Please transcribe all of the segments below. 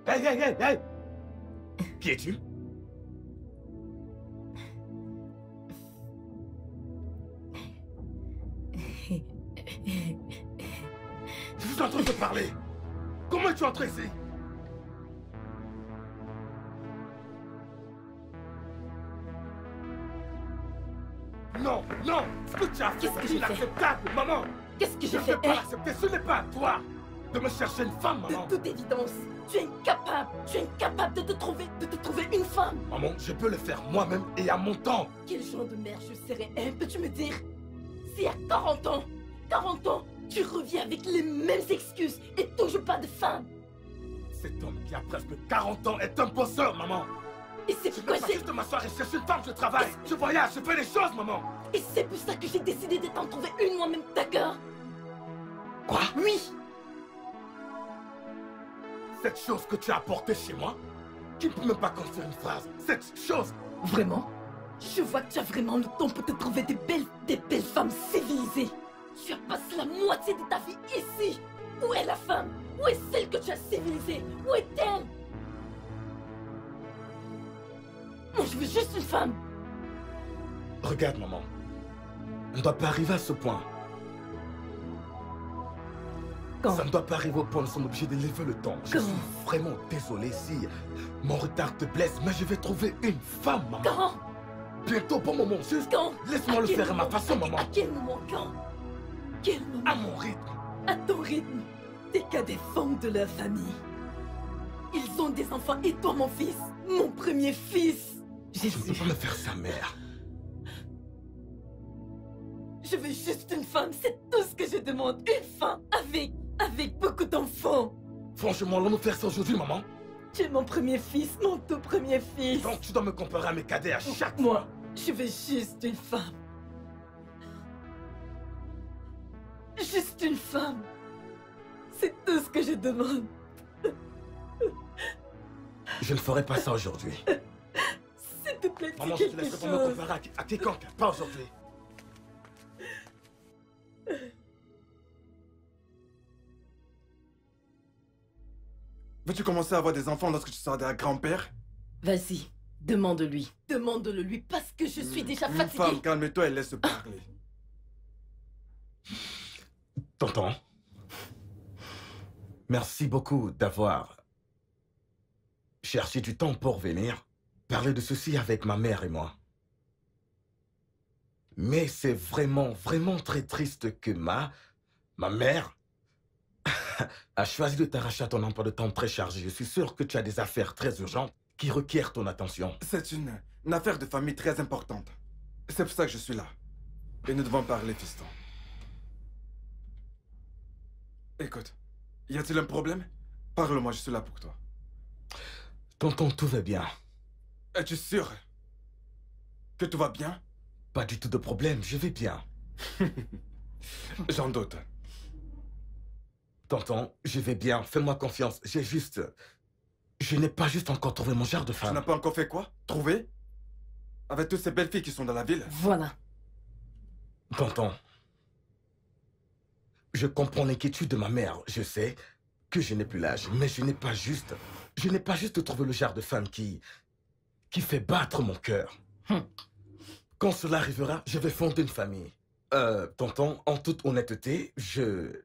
Hey, hey, hey, hey! Qui es-tu? Je suis en train de te parler. Comment es-tu entré ici? Non, non! Ce que tu as fait, c'est inacceptable, maman! Qu'est-ce que j'ai Je ne fait? peux pas l'accepter, ce n'est pas à toi de me chercher une femme, maman! De toute évidence, tu es incapable de te trouver une femme! Maman, je peux le faire moi-même et à mon temps! Quel genre de mère je serais, hein? Peux-tu me dire? Si à 40 ans, tu reviens avec les mêmes excuses et toujours pas de femme! Cet homme qui a presque 40 ans est un bosseur, maman! Et c'est Je ne pourquoi peux pas juste m'asseoir et chercher une femme, je travaille! Je voyage, je fais des choses, maman! Et c'est pour ça que j'ai décidé de t'en trouver une moi-même, d'accord? Quoi? Oui! Cette chose que tu as apportée chez moi, qui ne peut même pas construire une phrase, cette chose... Vraiment? Je vois que tu as vraiment le temps pour te trouver des belles femmes civilisées. Tu as passé la moitié de ta vie ici. Où est la femme? Où est celle que tu as civilisée? Où est-elle? Moi, je veux juste une femme. Regarde, maman. On ne doit pas arriver à ce point. Quand? Ça ne doit pas arriver au point où nous sommes obligés de lever le temps. Je Quand? suis vraiment désolé si mon retard te blesse, mais je vais trouver une femme, maman. Quand? Bientôt, bon moment, juste Quand? laisse-moi le faire à ma façon, maman. À quel moment? Quand? Quel moment? À mon rythme. À ton rythme. T'es qu'à des femmes de leur famille. Ils ont des enfants et toi, mon fils, mon premier fils. Je ne peux pas me faire ça, mère. Je veux juste une femme, c'est tout ce que je demande. Une femme avec beaucoup d'enfants. Franchement, allons-nous faire ça aujourd'hui, maman? Tu es mon premier fils, mon tout premier fils. Donc tu dois me comparer à mes cadets à chaque Moi, fois. je veux juste une femme. Juste une femme. C'est tout ce que je demande. Je ne ferai pas ça aujourd'hui. S'il te plaît, dis Maman, je te quelque laisse pas me chose. comparer à quiconque, pas aujourd'hui. Veux-tu commencer à avoir des enfants lorsque tu seras grand-père? Vas-y, demande-lui. Demande-le-lui parce que je suis déjà fatiguée. Une femme, calme-toi et laisse parler. Tonton, merci beaucoup d'avoir cherché du temps pour venir parler de ceci avec ma mère et moi. Mais c'est vraiment, vraiment très triste que ma mère a choisi de t'arracher à ton emploi de temps très chargé. Je suis sûr que tu as des affaires très urgentes qui requièrent ton attention. C'est une affaire de famille très importante. C'est pour ça que je suis là. Et nous devons parler, fiston. Écoute, y a-t-il un problème? Parle-moi, je suis là pour toi. Tonton, tout va bien. Es-tu sûr que tout va bien? Pas du tout de problème, je vais bien. J'en doute. Tonton, je vais bien, fais-moi confiance. Je n'ai pas juste encore trouvé mon genre de Tu femme. n'as pas encore fait quoi? Trouvé? Avec toutes ces belles filles qui sont dans la ville? Voilà. Tonton, je comprends l'inquiétude de ma mère. Je sais que je n'ai plus l'âge, mais je n'ai pas juste trouvé le genre de femme qui fait battre mon cœur. Quand cela arrivera, je vais fonder une famille. Tonton, en toute honnêteté, je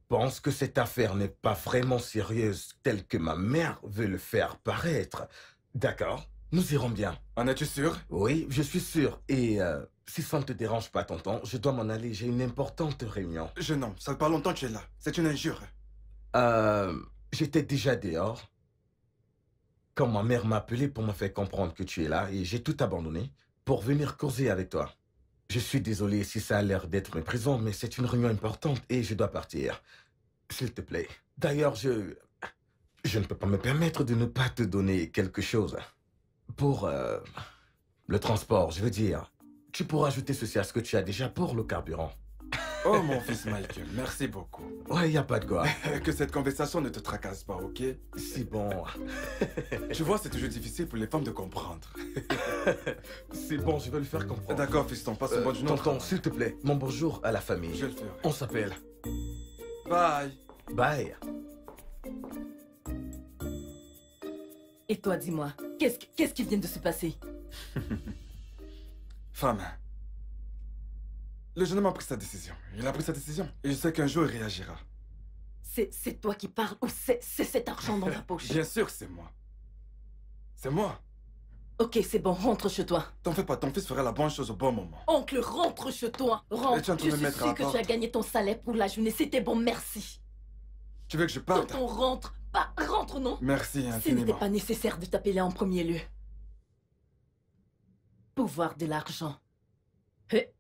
pense que cette affaire n'est pas vraiment sérieuse telle que ma mère veut le faire paraître. D'accord, nous irons bien. En es-tu sûr? Oui, je suis sûr. Et si ça ne te dérange pas, tonton, je dois m'en aller. J'ai une importante réunion. Jeune homme, ça fait pas longtemps que tu es là. C'est une injure. J'étais déjà dehors quand ma mère m'a appelé pour me faire comprendre que tu es là et j'ai tout abandonné pour venir causer avec toi. Je suis désolé si ça a l'air d'être une prison, mais c'est une réunion importante et je dois partir. S'il te plaît. D'ailleurs, je ne peux pas me permettre de ne pas te donner quelque chose. Pour le transport, je veux dire. Tu pourras ajouter ceci à ce que tu as déjà pour le carburant. Oh mon fils Michael, merci beaucoup. Ouais, y a pas de quoi. Que cette conversation ne te tracasse pas, ok? C'est bon. Tu vois, c'est toujours difficile pour les femmes de comprendre. C'est bon, je vais le faire comprendre. D'accord, fiston, passe une bonne journée. Tonton, s'il te plaît, mon bonjour à la famille. Je vais le faire. On s'appelle. Bye. Bye. Et toi, dis-moi, qu'est-ce qui vient de se passer? Femme, le jeune homme a pris sa décision. Il a pris sa décision. Et je sais qu'un jour, il réagira. C'est toi qui parles ou c'est cet argent dans ta poche? Bien sûr que c'est moi. C'est moi. Ok, c'est bon, rentre chez toi. T'en fais pas, ton fils fera la bonne chose au bon moment. Oncle, rentre chez toi. Rentre. Et tu es en train Je de suis mettre à sûre que la tu as porte. gagné ton salaire pour la journée. C'était bon, merci. Tu veux que je parte? Quand on rentre, pas rentre, non? Merci Ce n'était infiniment. pas nécessaire de t'appeler en premier lieu. Pouvoir de l'argent. Eh.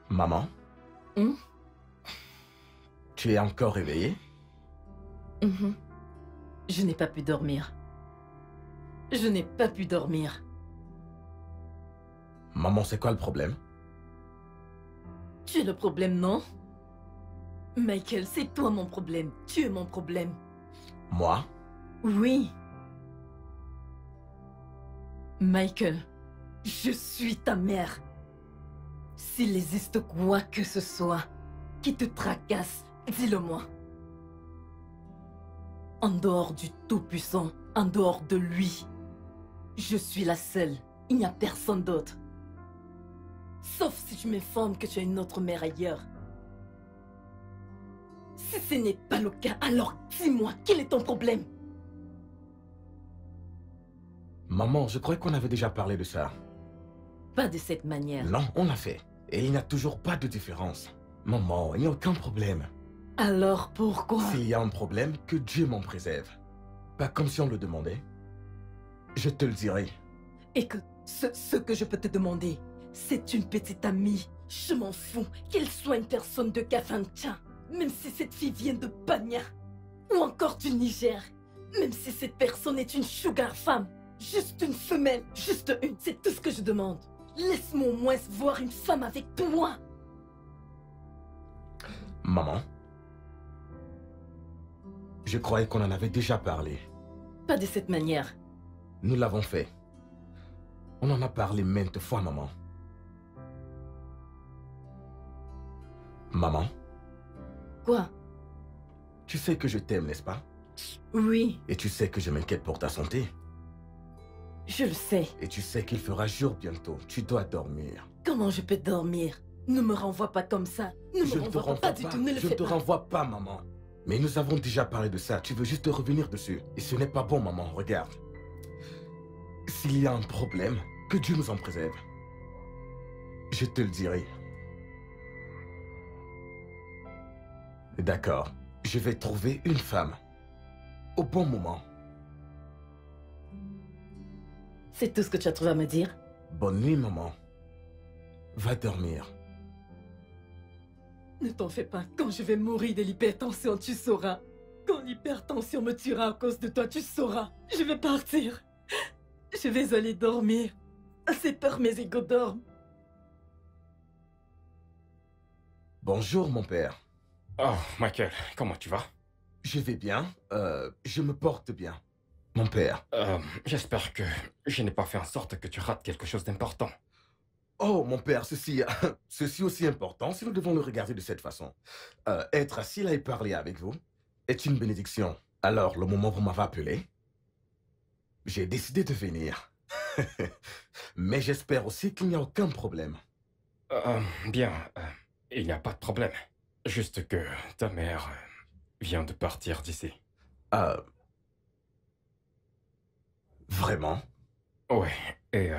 Maman, Hum? tu es encore réveillée? Mhm. Je n'ai pas pu dormir. Je n'ai pas pu dormir. Maman, c'est quoi le problème? Tu es le problème, non? Michael, c'est toi mon problème. Tu es mon problème. Moi? Oui. Michael, je suis ta mère. S'il existe quoi que ce soit qui te tracasse, dis-le-moi. En dehors du Tout-Puissant, en dehors de lui, je suis la seule. Il n'y a personne d'autre. Sauf si tu m'informes que tu as une autre mère ailleurs. Si ce n'est pas le cas, alors dis-moi, quel est ton problème? Maman, je croyais qu'on avait déjà parlé de ça. Pas de cette manière. Non, on l'a fait. Et il n'y a toujours pas de différence. Maman, il n'y a aucun problème. Alors pourquoi? S'il y a un problème, que Dieu m'en préserve. Pas comme si on le demandait. Je te le dirai. Et que ce que je peux te demander, c'est une petite amie. Je m'en fous qu'elle soit une personne de Kafancha. Même si cette fille vient de Banya. Ou encore du Niger. Même si cette personne est une sugar femme. Juste une femelle. Juste une. C'est tout ce que je demande. Laisse-moi au moins voir une femme avec toi. Maman, je croyais qu'on en avait déjà parlé. Pas de cette manière. Nous l'avons fait. On en a parlé maintes fois, maman. Maman, Quoi? tu sais que je t'aime, n'est-ce pas? Oui, Et tu sais que je m'inquiète pour ta santé. je le sais. Et tu sais qu'il fera jour bientôt. Tu dois dormir. Comment je peux dormir? Ne me renvoie pas comme ça. Ne Je me ne te renvoie renvoie pas du tout. Ne le Je ne fais te pas. renvoie pas, maman. Mais nous avons déjà parlé de ça. Tu veux juste revenir dessus. Et ce n'est pas bon, maman. Regarde. S'il y a un problème, que Dieu nous en préserve. Je te le dirai. D'accord. Je vais trouver une femme. Au bon moment. C'est tout ce que tu as trouvé à me dire? Bonne nuit, maman. Va dormir. Ne t'en fais pas. Quand je vais mourir de l'hypertension, tu sauras. Quand l'hypertension me tuera à cause de toi, tu sauras. Je vais partir. Je vais aller dormir. Assez peur, mes égaux dorment. Bonjour, mon père. Oh, Michael, comment tu vas? Je vais bien. Je me porte bien. Mon père. J'espère que je n'ai pas fait en sorte que tu rates quelque chose d'important. Oh, mon père, ceci aussi important si nous devons le regarder de cette façon. Être assis là et parler avec vous est une bénédiction. Alors, le moment où vous m'avez appelé, j'ai décidé de venir. Mais j'espère aussi qu'il n'y a aucun problème. Bien, il n'y a pas de problème. Juste que ta mère vient de partir d'ici. Ah, vraiment? Ouais, et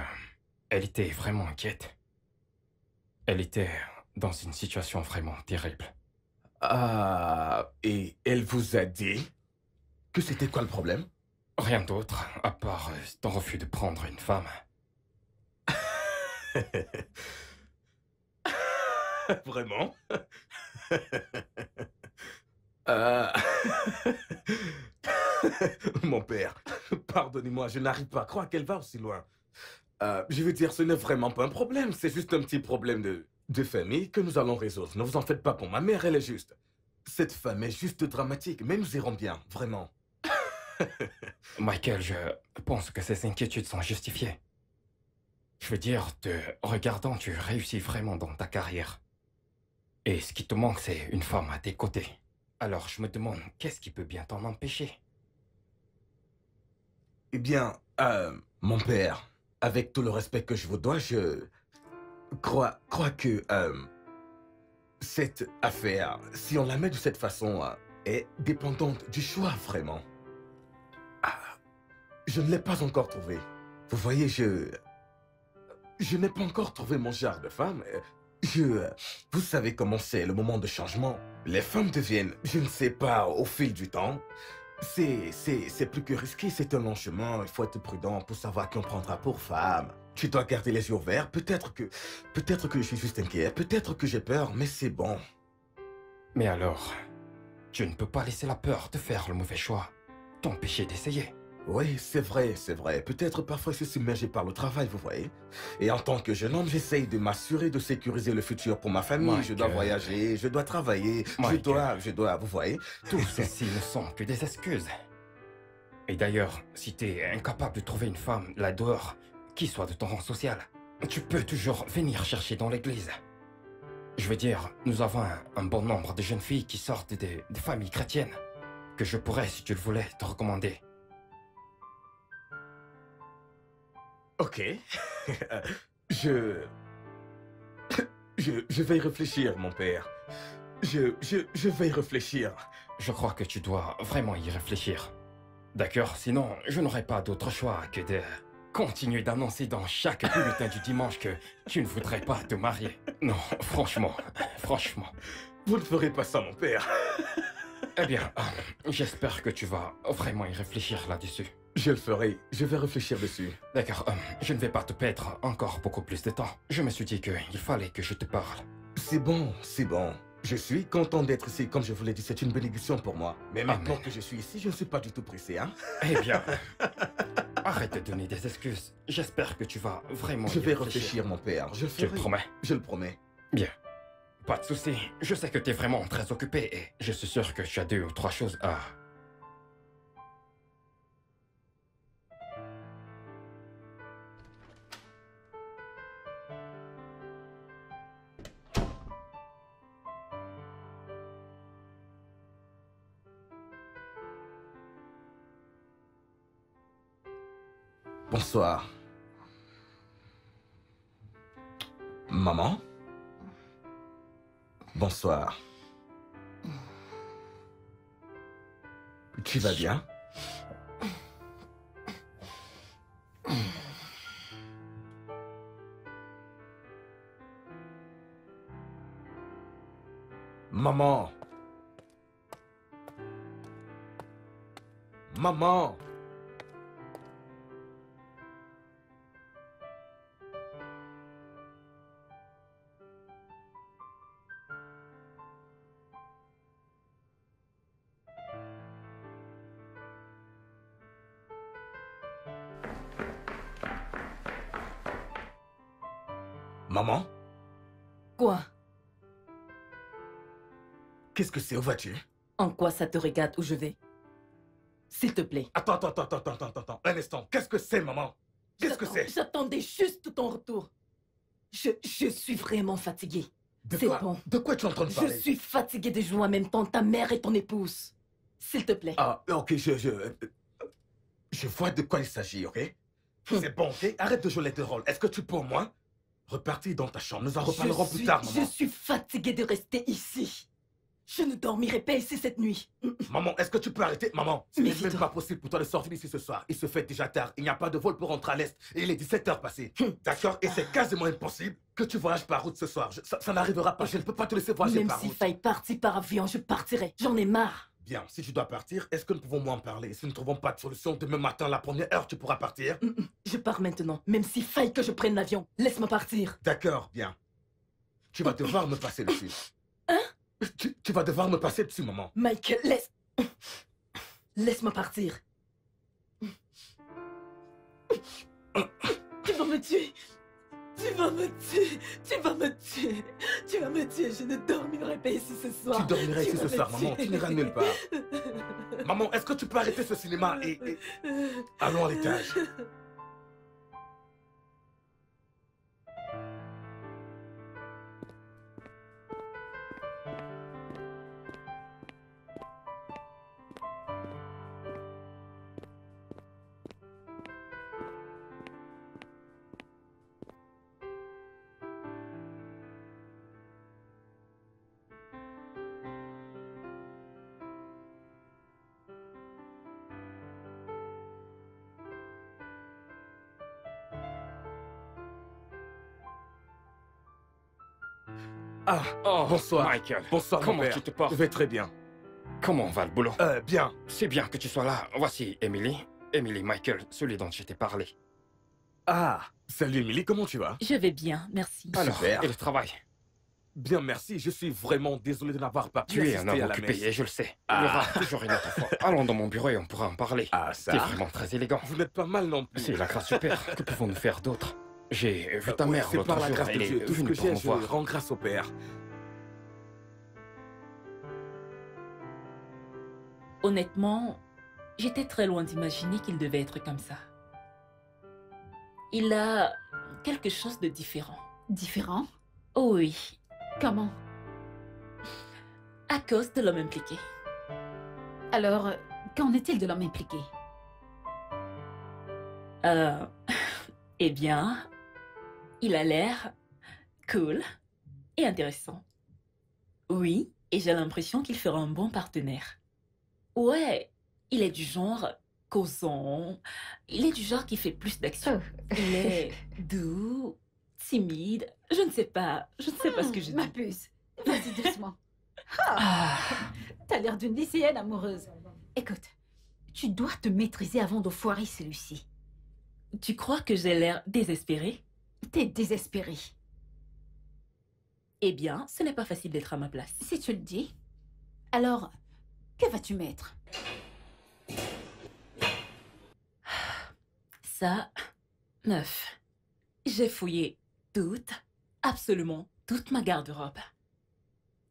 elle était vraiment inquiète. Elle était dans une situation vraiment terrible. Ah, et elle vous a dit que c'était quoi le problème? Rien d'autre, à part ton refus de prendre une femme. Vraiment? Euh, Mon père, pardonnez-moi, je n'arrive pas à croire qu'elle va aussi loin. Je veux dire, ce n'est vraiment pas un problème, c'est juste un petit problème de famille que nous allons résoudre. Ne vous en faites pas pour ma mère, elle est juste. Cette femme est juste dramatique, mais nous irons bien, vraiment. Michael, je pense que ces inquiétudes sont justifiées. Je veux dire, te regardant, tu réussis vraiment dans ta carrière. Et ce qui te manque, c'est une femme à tes côtés. Alors je me demande, qu'est-ce qui peut bien t'en empêcher? Eh bien, mon père, avec tout le respect que je vous dois, je crois que cette affaire, si on la met de cette façon, est dépendante du choix, vraiment. Je ne l'ai pas encore trouvé. Vous voyez, je n'ai pas encore trouvé mon genre de femme. Vous savez comment c'est, le moment de changement. Les femmes deviennent, je ne sais pas, au fil du temps. C'est plus que risqué, c'est un long chemin. Il faut être prudent pour savoir qui on prendra pour femme. Tu dois garder les yeux ouverts. Peut-être que je suis juste inquiet. Peut-être que j'ai peur, mais c'est bon. Mais alors, tu ne peux pas laisser la peur de faire le mauvais choix t'empêcher d'essayer. Oui, c'est vrai, c'est vrai. Peut-être parfois je suis submergé par le travail, vous voyez. Et en tant que jeune homme, j'essaye de m'assurer de sécuriser le futur pour ma famille. Je dois voyager, je dois travailler, je dois, vous voyez. Tout ceci ne sont que des excuses. Et d'ailleurs, si t'es incapable de trouver une femme là dehors, qui soit de ton rang social, tu peux toujours venir chercher dans l'église. Je veux dire, nous avons un bon nombre de jeunes filles qui sortent des familles chrétiennes, que je pourrais, si tu le voulais, te recommander. Ok. Je vais y réfléchir, mon père. Je vais y réfléchir. Je crois que tu dois vraiment y réfléchir. D'accord, sinon, je n'aurai pas d'autre choix que de continuer d'annoncer dans chaque bulletin du dimanche que tu ne voudrais pas te marier. Non, franchement. Vous ne ferez pas ça, mon père. Eh bien, j'espère que tu vas vraiment y réfléchir là-dessus. Je le ferai. Je vais réfléchir dessus. D'accord, je ne vais pas te perdre encore beaucoup plus de temps. Je me suis dit qu'il fallait que je te parle. C'est bon, c'est bon. Je suis content d'être ici. Comme je vous l'ai dit, c'est une bénédiction pour moi. Mais maintenant que je suis ici, je ne suis pas du tout pressé, hein. Eh bien, arrête de donner des excuses. J'espère que tu vas vraiment Je vais réfléchir, mon père. Je le promets. Je le promets. Bien. Pas de souci. Je sais que tu es vraiment très occupé et je suis sûr que tu as 2 ou 3 choses à... Bonsoir. Maman? Bonsoir. Tu vas bien? Maman! Maman! Maman? Quoi? Qu'est-ce que c'est? Où vas-tu? En quoi ça te regarde où je vais? S'il te plaît. Attends. Un instant. Qu'est-ce que c'est, maman? Qu'est-ce que c'est? J'attendais juste ton retour. Je suis vraiment fatiguée. C'est bon. De quoi tu es en train de parler? Je suis fatiguée de jouer en même temps ta mère et ton épouse. S'il te plaît. Ah, ok, je vois de quoi il s'agit, ok? C'est bon, ok? Arrête de jouer les deux rôles. Est-ce que tu peux, moi, repartir dans ta chambre? Nous en reparlerons plus tard, Je maman. suis fatiguée de rester ici. Je ne dormirai pas ici cette nuit. Maman, est-ce que tu peux arrêter? Maman, ce n'est Méfie-toi. même pas possible pour toi de sortir d'ici ce soir. Il se fait déjà tard. Il n'y a pas de vol pour rentrer à l'Est. Et il est 17h passé. D'accord? Et c'est quasiment impossible que tu voyages par route ce soir. Ça n'arrivera pas. Je ne peux pas te laisser voyager Même par s'il route. faille partir par avion, je partirai. J'en ai marre. Bien, si tu dois partir, est-ce que nous pouvons moins parler? Si nous ne trouvons pas de solution, demain matin, la première heure, tu pourras partir? Je pars maintenant. Même s'il faille que je prenne l'avion, laisse-moi partir. D'accord, bien. Tu vas devoir me passer dessus. Hein? Tu vas devoir me passer dessus, maman. Michael, laisse-moi partir. Tu vas me tuer. Tu vas me tuer. Tu vas me tuer. Tu vas me tuer. Je ne dormirai pas ici ce soir. Tu dormiras ici vas ce me soir, maman. tuer. Tu n'iras nulle part. Maman, est-ce que tu peux arrêter ce cinéma et allons à l'étage. Ah, Oh, bonsoir. Michael. Bonsoir, mon Comment père. tu te portes? Je vais très bien. Comment va le boulot? Bien. C'est bien que tu sois là. Voici Emily. Emily Michael, celui dont je t'ai parlé. Ah, salut Emily, comment tu vas? Je vais bien, merci. Alors, Super. et le travail? Bien, merci. Je suis vraiment désolé de n'avoir pas pu Tu es un assister homme à la occupé messe. et je le sais. Il y aura toujours une autre fois. Allons dans mon bureau et on pourra en parler. Ah, T'es ça. vraiment très élégant. Vous n'êtes pas mal non plus. C'est la grâce du Père. Que pouvons-nous faire d'autre? J'ai vu ta Oui, mère c'est l'autre par la jour. grâce de Elle Dieu. est Tout ce venue que pour j'ai, me je voir. rends grâce au Père. Honnêtement, j'étais très loin d'imaginer qu'il devait être comme ça. Il a quelque chose de différent. Différent? Oh oui, Comment? à cause de l'homme impliqué. Alors, qu'en est-il de l'homme impliqué? Euh, eh bien, il a l'air cool et intéressant. Oui, et j'ai l'impression qu'il fera un bon partenaire. Ouais, il est du genre causant. Il est du genre qui fait plus d'action. Il est doux, timide. Je ne sais pas ce que je Ma dis. puce, vas-y doucement. Ah, T'as l'air d'une lycéenne amoureuse. Écoute, tu dois te maîtriser avant de foirer celui-ci. tu crois que j'ai l'air désespérée? T'es désespéré. Eh bien, ce n'est pas facile d'être à ma place. Si tu le dis, alors, que vas-tu mettre? Ça, meuf, j'ai fouillé absolument toute ma garde-robe.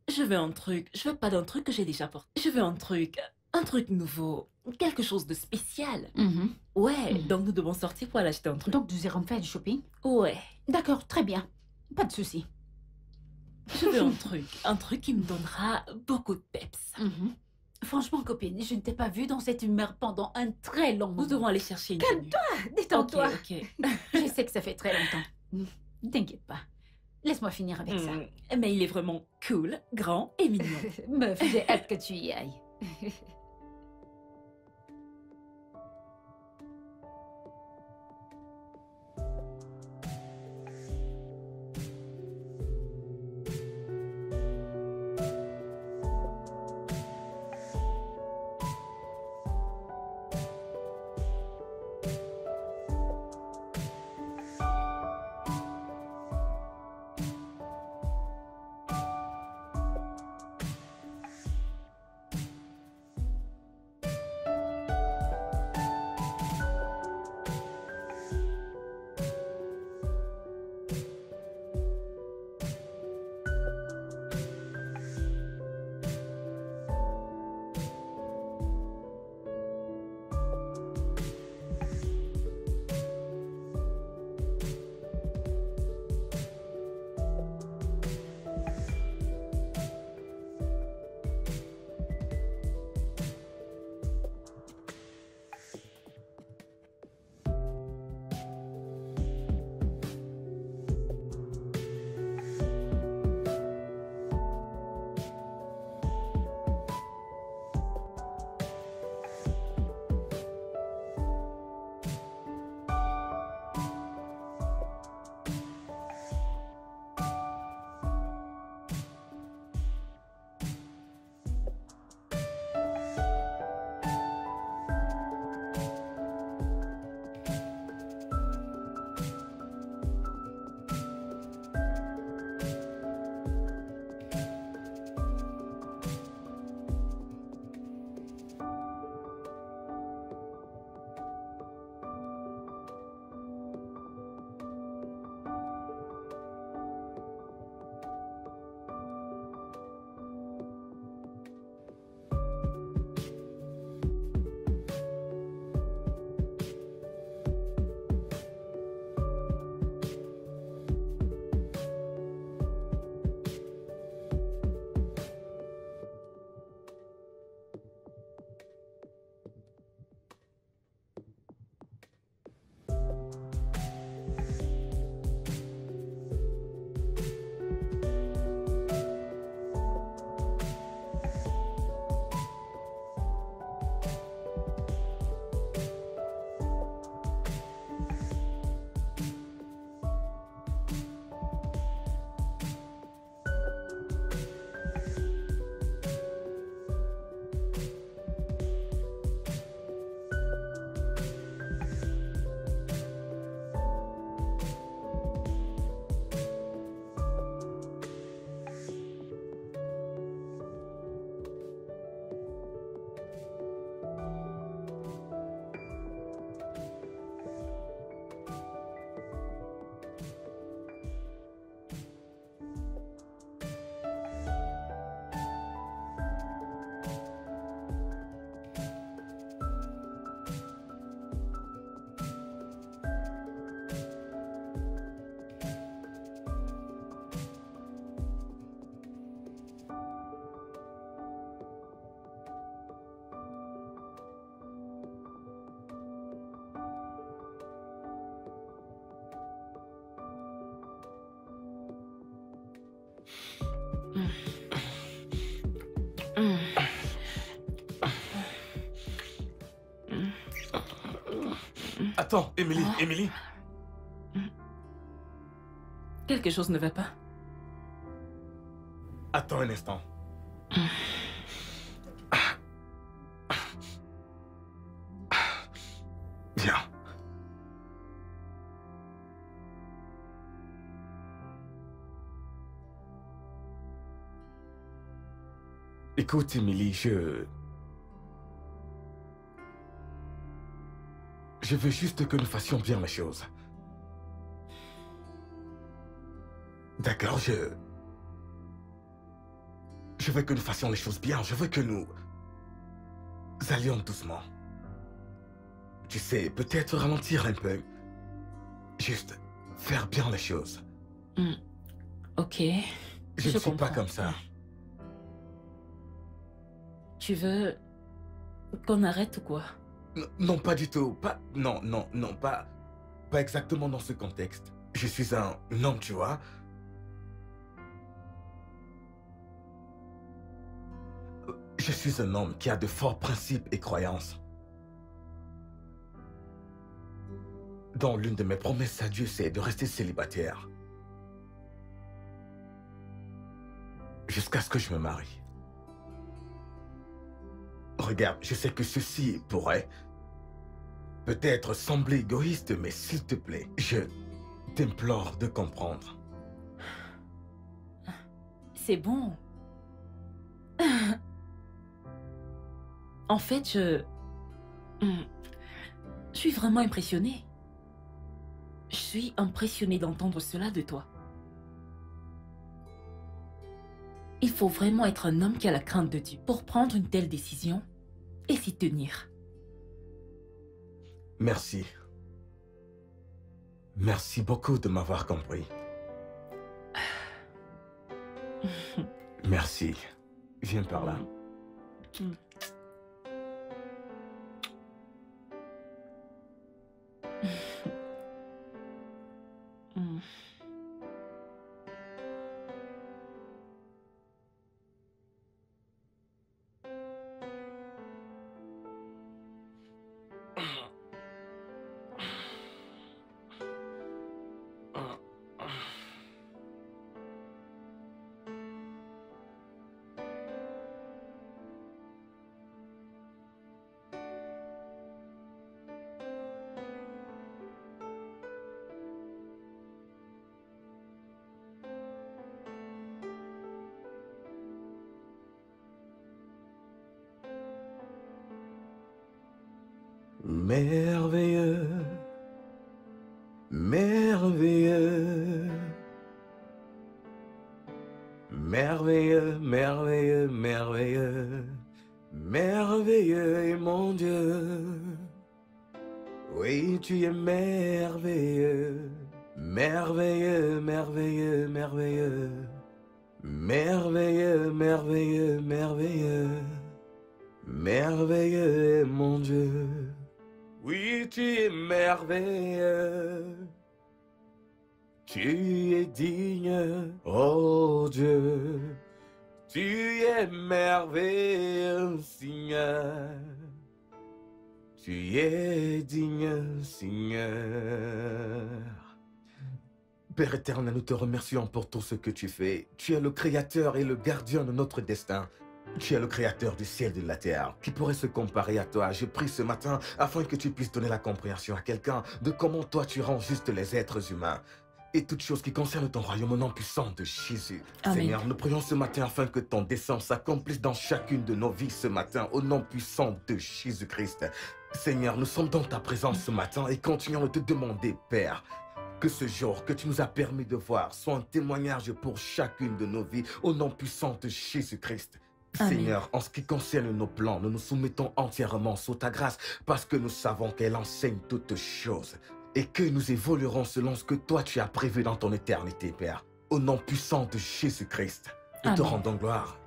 Je veux pas d'un truc que j'ai déjà porté. Je veux un truc nouveau, quelque chose de spécial. Ouais, Mhm. donc nous devons sortir pour aller acheter un truc. Donc, nous irons faire du shopping? Ouais, D'accord, très bien. Pas de souci. je veux un truc qui me donnera beaucoup de peps. Franchement, copine, je ne t'ai pas vue dans cette humeur pendant un très long moment. Nous devons aller chercher une tenue. Calme-toi, détends-toi. Ok. Je sais que ça fait très longtemps. T'inquiète pas. Laisse-moi finir avec ça. Mais il est vraiment cool, grand et mignon. Meuf, j'ai hâte que tu y ailles. Attends, Émilie, Émilie. Quelque chose ne va pas. Attends un instant. Viens. Écoute, Émilie, je veux juste que nous fassions bien les choses. D'accord, je veux que nous fassions les choses bien. Je veux que nous allions doucement. Tu sais, peut-être ralentir un peu. Juste faire bien les choses. Ok. Je ne suis pas comprends. comme ça. Tu veux qu'on arrête ou quoi? Non, pas du tout. Non, pas exactement dans ce contexte. Je suis un homme, tu vois. Je suis un homme qui a de forts principes et croyances. Dont l'une de mes promesses à Dieu, c'est de rester célibataire. Jusqu'à ce que je me marie. Regarde, je sais que ceci pourrait peut-être sembler égoïste, mais s'il te plaît, je t'implore de comprendre. C'est bon. En fait, je suis vraiment impressionnée. Je suis impressionnée d'entendre cela de toi. Il faut vraiment être un homme qui a la crainte de Dieu pour prendre une telle décision et s'y tenir. Merci. Merci beaucoup de m'avoir compris. Merci. Viens par là. Merveilleux, merveilleux, merveilleux, merveilleux, merveilleux, merveilleux est mon Dieu. Oui, tu es merveilleux, merveilleux, merveilleux, merveilleux, merveilleux, merveilleux, merveilleux, merveilleux est mon Dieu. Oui, tu es merveilleux, tu es digne, oh Dieu, tu es merveilleux, Seigneur, tu es digne, Seigneur. Père éternel, nous te remercions pour tout ce que tu fais. Tu es le créateur et le gardien de notre destin. Tu es le créateur du ciel et de la terre. Qui pourrait se comparer à toi? Je prie ce matin afin que tu puisses donner la compréhension à quelqu'un de comment toi tu rends juste les êtres humains. Et toutes choses qui concernent ton royaume au nom puissant de Jésus. Amen. Seigneur, nous prions ce matin afin que ton dessein s'accomplisse dans chacune de nos vies ce matin au nom puissant de Jésus-Christ. Seigneur, nous sommes dans ta présence ce matin et continuons de te demander, Père, que ce jour que tu nous as permis de voir soit un témoignage pour chacune de nos vies au nom puissant de Jésus-Christ. Amen. Seigneur, en ce qui concerne nos plans, nous nous soumettons entièrement sous ta grâce parce que nous savons qu'elle enseigne toutes choses et que nous évoluerons selon ce que toi tu as prévu dans ton éternité, Père. Au nom puissant de Jésus-Christ, nous te Amen. rendons gloire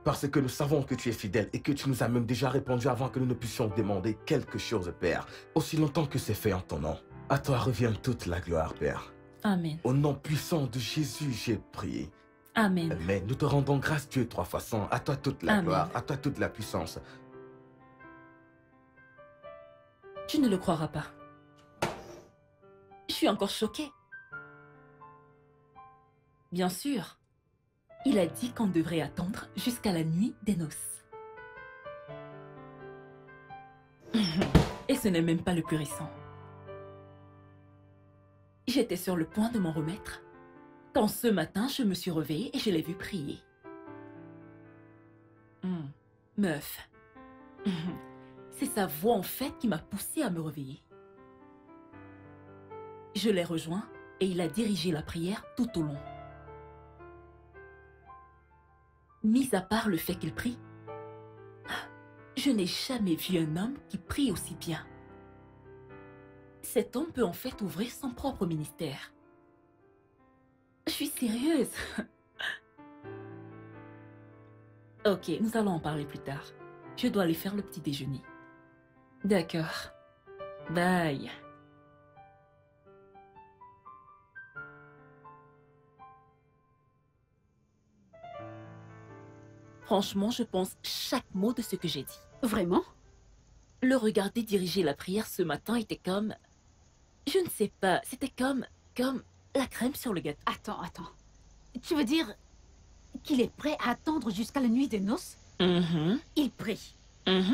parce que nous savons que tu es fidèle et que tu nous as même déjà répondu avant que nous ne puissions demander quelque chose, Père. Aussi longtemps que c'est fait en ton nom, à toi revient toute la gloire, Père. Amen. Au nom puissant de Jésus, j'ai prié. Amen. Mais nous te rendons grâce, Dieu 3 fois 100. À toi toute la Amen. gloire, à toi toute la puissance. Tu ne le croiras pas. Je suis encore choquée. Bien sûr, il a dit qu'on devrait attendre jusqu'à la nuit des noces. Et ce n'est même pas le plus récent. J'étais sur le point de m'en remettre quand ce matin, je me suis réveillée et je l'ai vu prier. Meuf. C'est sa voix en fait qui m'a poussée à me réveiller. Je l'ai rejoint et il a dirigé la prière tout au long. Mis à part le fait qu'il prie, je n'ai jamais vu un homme qui prie aussi bien. Cet homme peut en fait ouvrir son propre ministère. Je suis sérieuse. Ok, nous allons en parler plus tard. Je dois aller faire le petit déjeuner. D'accord. Bye. Franchement, je pense chaque mot de ce que j'ai dit. Vraiment? Le regarder diriger la prière ce matin était comme... Je ne sais pas, c'était comme la crème sur le gâteau. Attends. Tu veux dire qu'il est prêt à attendre jusqu'à la nuit des noces? Il prie.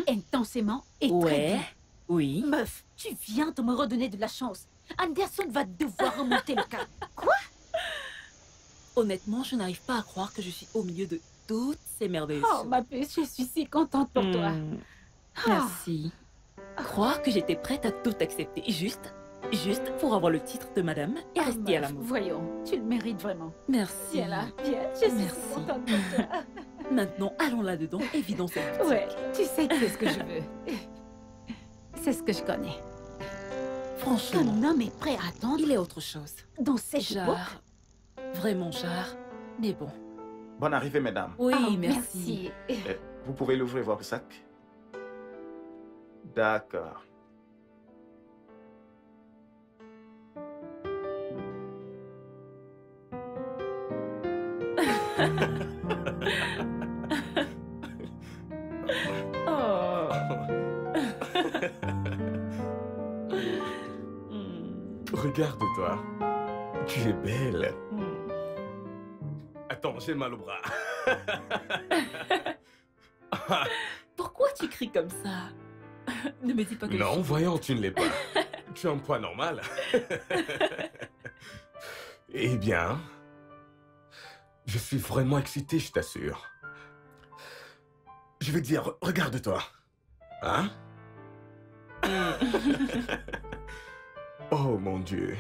Intensément et très bien. Oui. Meuf, tu viens de me redonner de la chance. Anderson va devoir remonter le cas. Quoi? Honnêtement, je n'arrive pas à croire que je suis au milieu de toutes ces merveilleuses Oh, ma puce, je suis si contente pour toi. Merci. Croire que j'étais prête à tout accepter, juste pour avoir le titre de madame et rester à meuf, l'amour. voyons, tu le mérites vraiment. Merci. Viens là, viens, je suis Merci. si contente pour toi. Maintenant, allons là-dedans et vidons cette boutique. Ouais, tu sais que c'est ce que je veux. C'est ce que je connais. Franchement, Qu'un homme est prêt à attendre il est autre chose. dans cette époque. Genre, vraiment genre, mais bon. Bonne arrivée, mesdames. Oui, Oh, merci. Vous pouvez l'ouvrir votre sac? D'accord. Oh. Regarde-toi. Tu es belle. Attends, j'ai mal au bras. Pourquoi tu cries comme ça? Ne me dis pas que Non, je... voyons, tu ne l'es pas. Tu as un poids normal. Eh bien, je suis vraiment excité, je t'assure. Je veux dire, regarde-toi. Hein? Oh mon Dieu.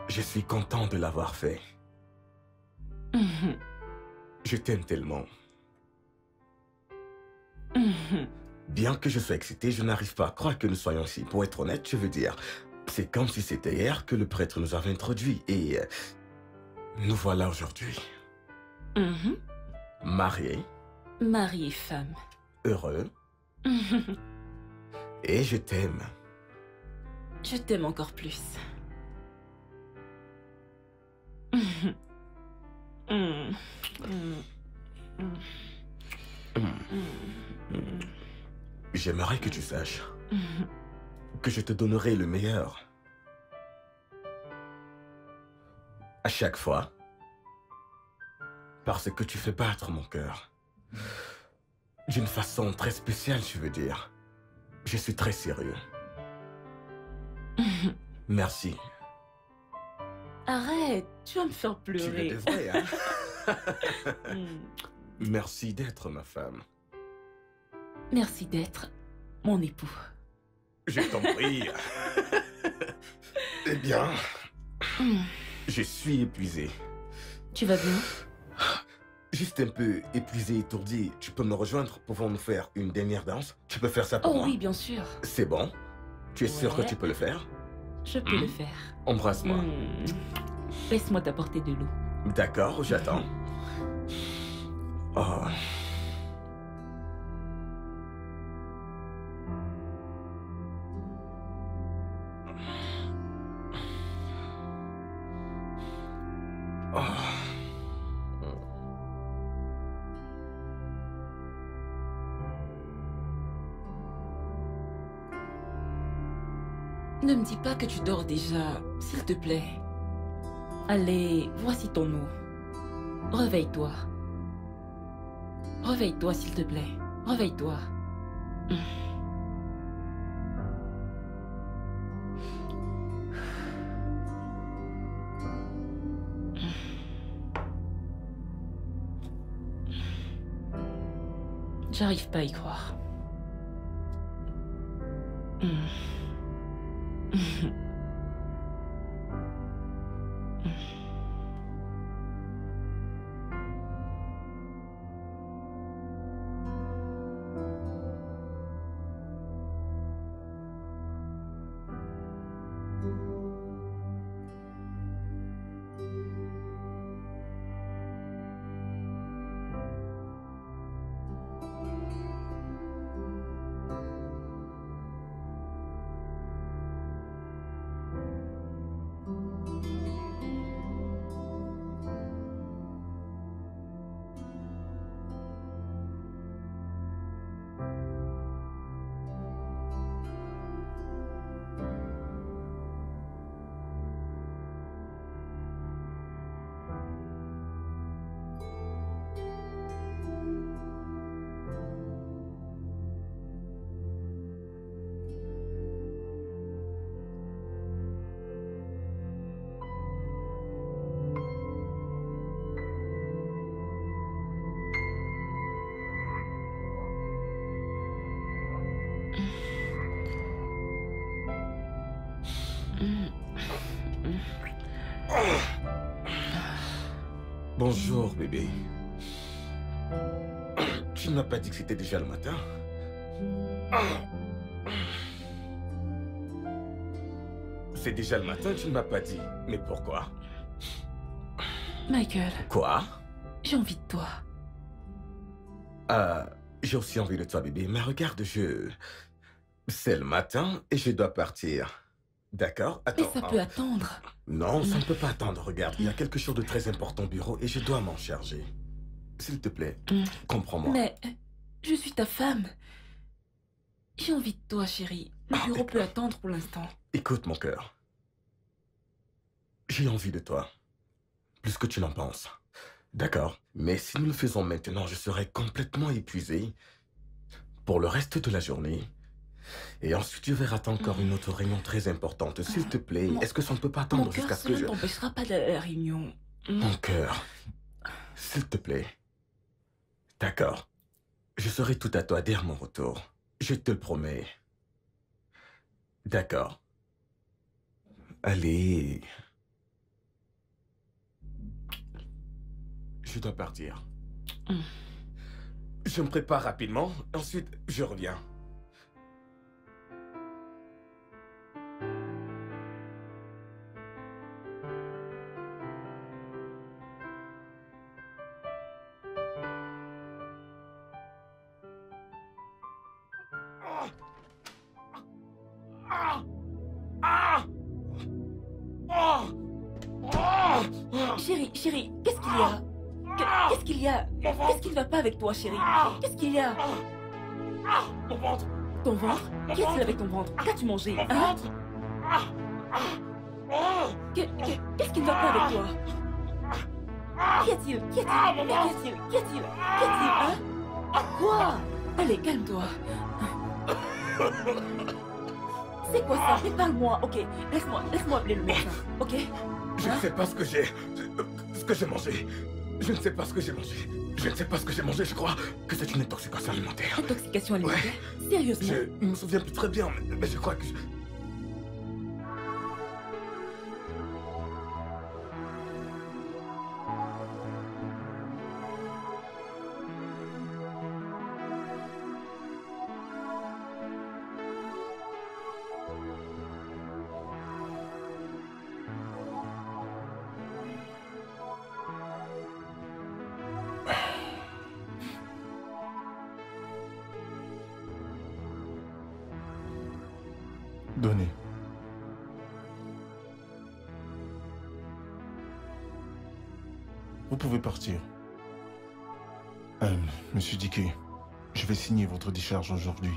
Je suis content de l'avoir fait. Je t'aime tellement. Bien que je sois excité, je n'arrive pas à croire que nous soyons ici. Pour être honnête, je veux dire, c'est comme si c'était hier que le prêtre nous avait introduits et nous voilà aujourd'hui. Mariés, Mari et femme. heureux, et je t'aime. Je t'aime encore plus. J'aimerais que tu saches que je te donnerai le meilleur. À chaque fois. Parce que tu fais battre mon cœur. D'une façon très spéciale, je veux dire. Je suis très sérieux. Merci. Arrête, tu vas me faire Tu le pleurer. devrais, hein? Merci d'être ma femme. Merci d'être mon époux. Je t'en prie. Eh bien, je suis épuisé. Tu vas bien? Juste un peu épuisé, étourdi. Tu peux me rejoindre? Pouvons-nous faire une dernière danse? Tu peux faire ça pour Oh moi? oui, bien sûr. C'est bon? Tu es sûr que Ouais. tu peux le faire? Je peux le faire. Embrasse-moi. Laisse-moi t'apporter de l'eau. D'accord, j'attends. Oh. Ne me dis pas que tu dors déjà, s'il te plaît. Allez, voici ton eau. Réveille-toi. Réveille-toi, s'il te plaît. Réveille-toi. J'arrive pas à y croire. Bonjour, bébé. Tu ne m'as pas dit que c'était déjà le matin? C'est déjà le matin, tu ne m'as pas dit. Mais pourquoi? Michael. Quoi? J'ai envie de toi. J'ai aussi envie de toi, bébé. Mais regarde, c'est le matin et je dois partir. D'accord? Attends. Mais ça peut attendre. Non, ça ne peut pas attendre. Regarde, il y a quelque chose de très important au bureau et je dois m'en charger. S'il te plaît, comprends-moi. Mais je suis ta femme. J'ai envie de toi, chérie. Le bureau peut attendre pour l'instant. Écoute, mon cœur. J'ai envie de toi. Plus que tu n'en penses. D'accord? Mais si nous le faisons maintenant, je serai complètement épuisé pour le reste de la journée. Et ensuite, je vais rater encore une autre réunion très importante. S'il te plaît, est-ce que ça ne peut pas attendre jusqu'à ce que je... Mon cœur, cela ne t'empêchera pas d'aller à la réunion. Mon cœur, s'il te plaît. D'accord. Je serai tout à toi dès mon retour. Je te le promets. D'accord. Allez. Je dois partir. Je me prépare rapidement, ensuite je reviens. Chérie, qu'est-ce qu'il y a? Qu'est-ce qu'il y a? Qu'est-ce qui ne va pas avec toi, chérie? Qu'est-ce qu'il y a? Mon ventre. Ton ventre? Qu'est-ce qu'il avec ton ventre? Qu'as-tu mangé? Hein? Qu'est-ce qui ne va pas avec toi? Qu'y a-t-il? Qu'y a-t-il? Qu'y a-t-il? Qu'y a-t-il? Qu'y a-t-il? Hein? Quoi? Allez, calme-toi. C'est quoi ça? Mais parle-moi, ok? Laisse-moi appeler le médecin, ok? Je ne sais pas ce que j'ai mangé. Je ne sais pas ce que j'ai mangé. Je ne sais pas ce que j'ai mangé. Je crois que c'est une intoxication alimentaire. Intoxication alimentaire? Ouais. Sérieusement? Je ne me souviens plus très bien, mais je crois que... Donnez. Vous pouvez partir. Monsieur Dickey, je vais signer votre décharge aujourd'hui.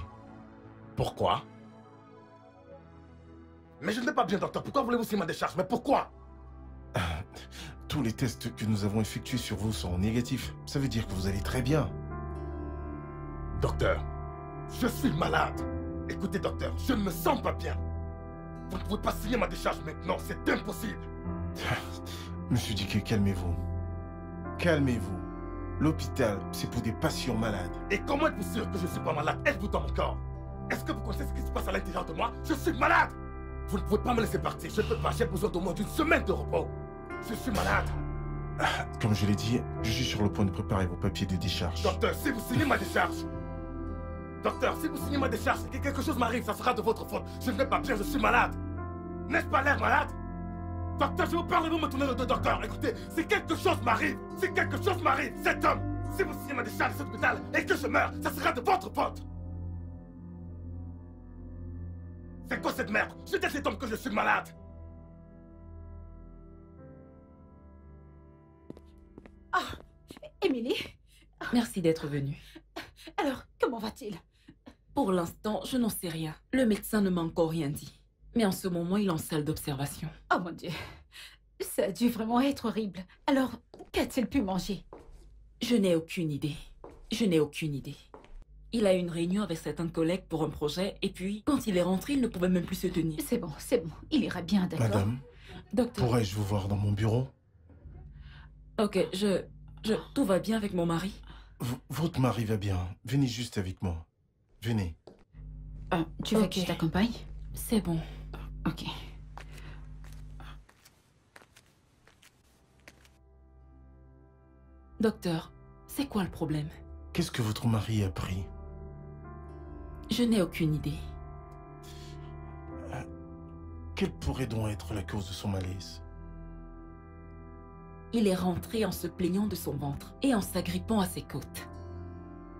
Pourquoi? Mais je ne vais pas bien, docteur. Pourquoi voulez-vous signer ma décharge? Mais pourquoi? Tous les tests que nous avons effectués sur vous sont négatifs. Ça veut dire que vous allez très bien. Docteur, je suis malade. Écoutez, docteur, je ne me sens pas bien. Vous ne pouvez pas signer ma décharge maintenant, c'est impossible. Monsieur Dickey, calmez-vous. Calmez-vous. L'hôpital, c'est pour des patients malades. Et comment êtes-vous sûr que je ne suis pas malade? Êtes-vous dans mon corps? Est-ce que vous connaissez ce qui se passe à l'intérieur de moi? Je suis malade. Vous ne pouvez pas me laisser partir. Je ne peux pas, j'ai besoin d'au moins d'une semaine de repos. Je suis malade. Comme je l'ai dit, je suis sur le point de préparer vos papiers de décharge. Docteur, si vous signez ma décharge... Docteur, si vous signez ma décharge et que quelque chose m'arrive, ça sera de votre faute. Je ne vais pas bien, je suis malade. N'est-ce pas l'air malade? Docteur, je vous parle et vous me tournez le dos, docteur. Écoutez, si quelque chose m'arrive, cet homme, si vous signez ma décharge à cet hôpital et que je meurs, ça sera de votre faute. C'est quoi cette merde? Je dis à cet homme que je suis malade. Ah, Émilie? Merci d'être venue. Alors, comment va-t-il? Pour l'instant, je n'en sais rien. Le médecin ne m'a encore rien dit. Mais en ce moment, il est en salle d'observation. Oh mon Dieu, ça a dû vraiment être horrible. Alors, qu'a-t-il pu manger? Je n'ai aucune idée. Je n'ai aucune idée. Il a eu une réunion avec certains collègues pour un projet, et puis, quand il est rentré, il ne pouvait même plus se tenir. C'est bon, il ira bien, d'accord? Madame, docteur, pourrais-je vous voir dans mon bureau? Ok, tout va bien avec mon mari? Votre mari va bien. Venez juste avec moi. Venez. Tu veux que je t'accompagne? C'est bon. Ok. Docteur, c'est quoi le problème? Qu'est-ce que votre mari a pris? Je n'ai aucune idée. Quelle pourrait donc être la cause de son malaise? Il est rentré en se plaignant de son ventre et en s'agrippant à ses côtes.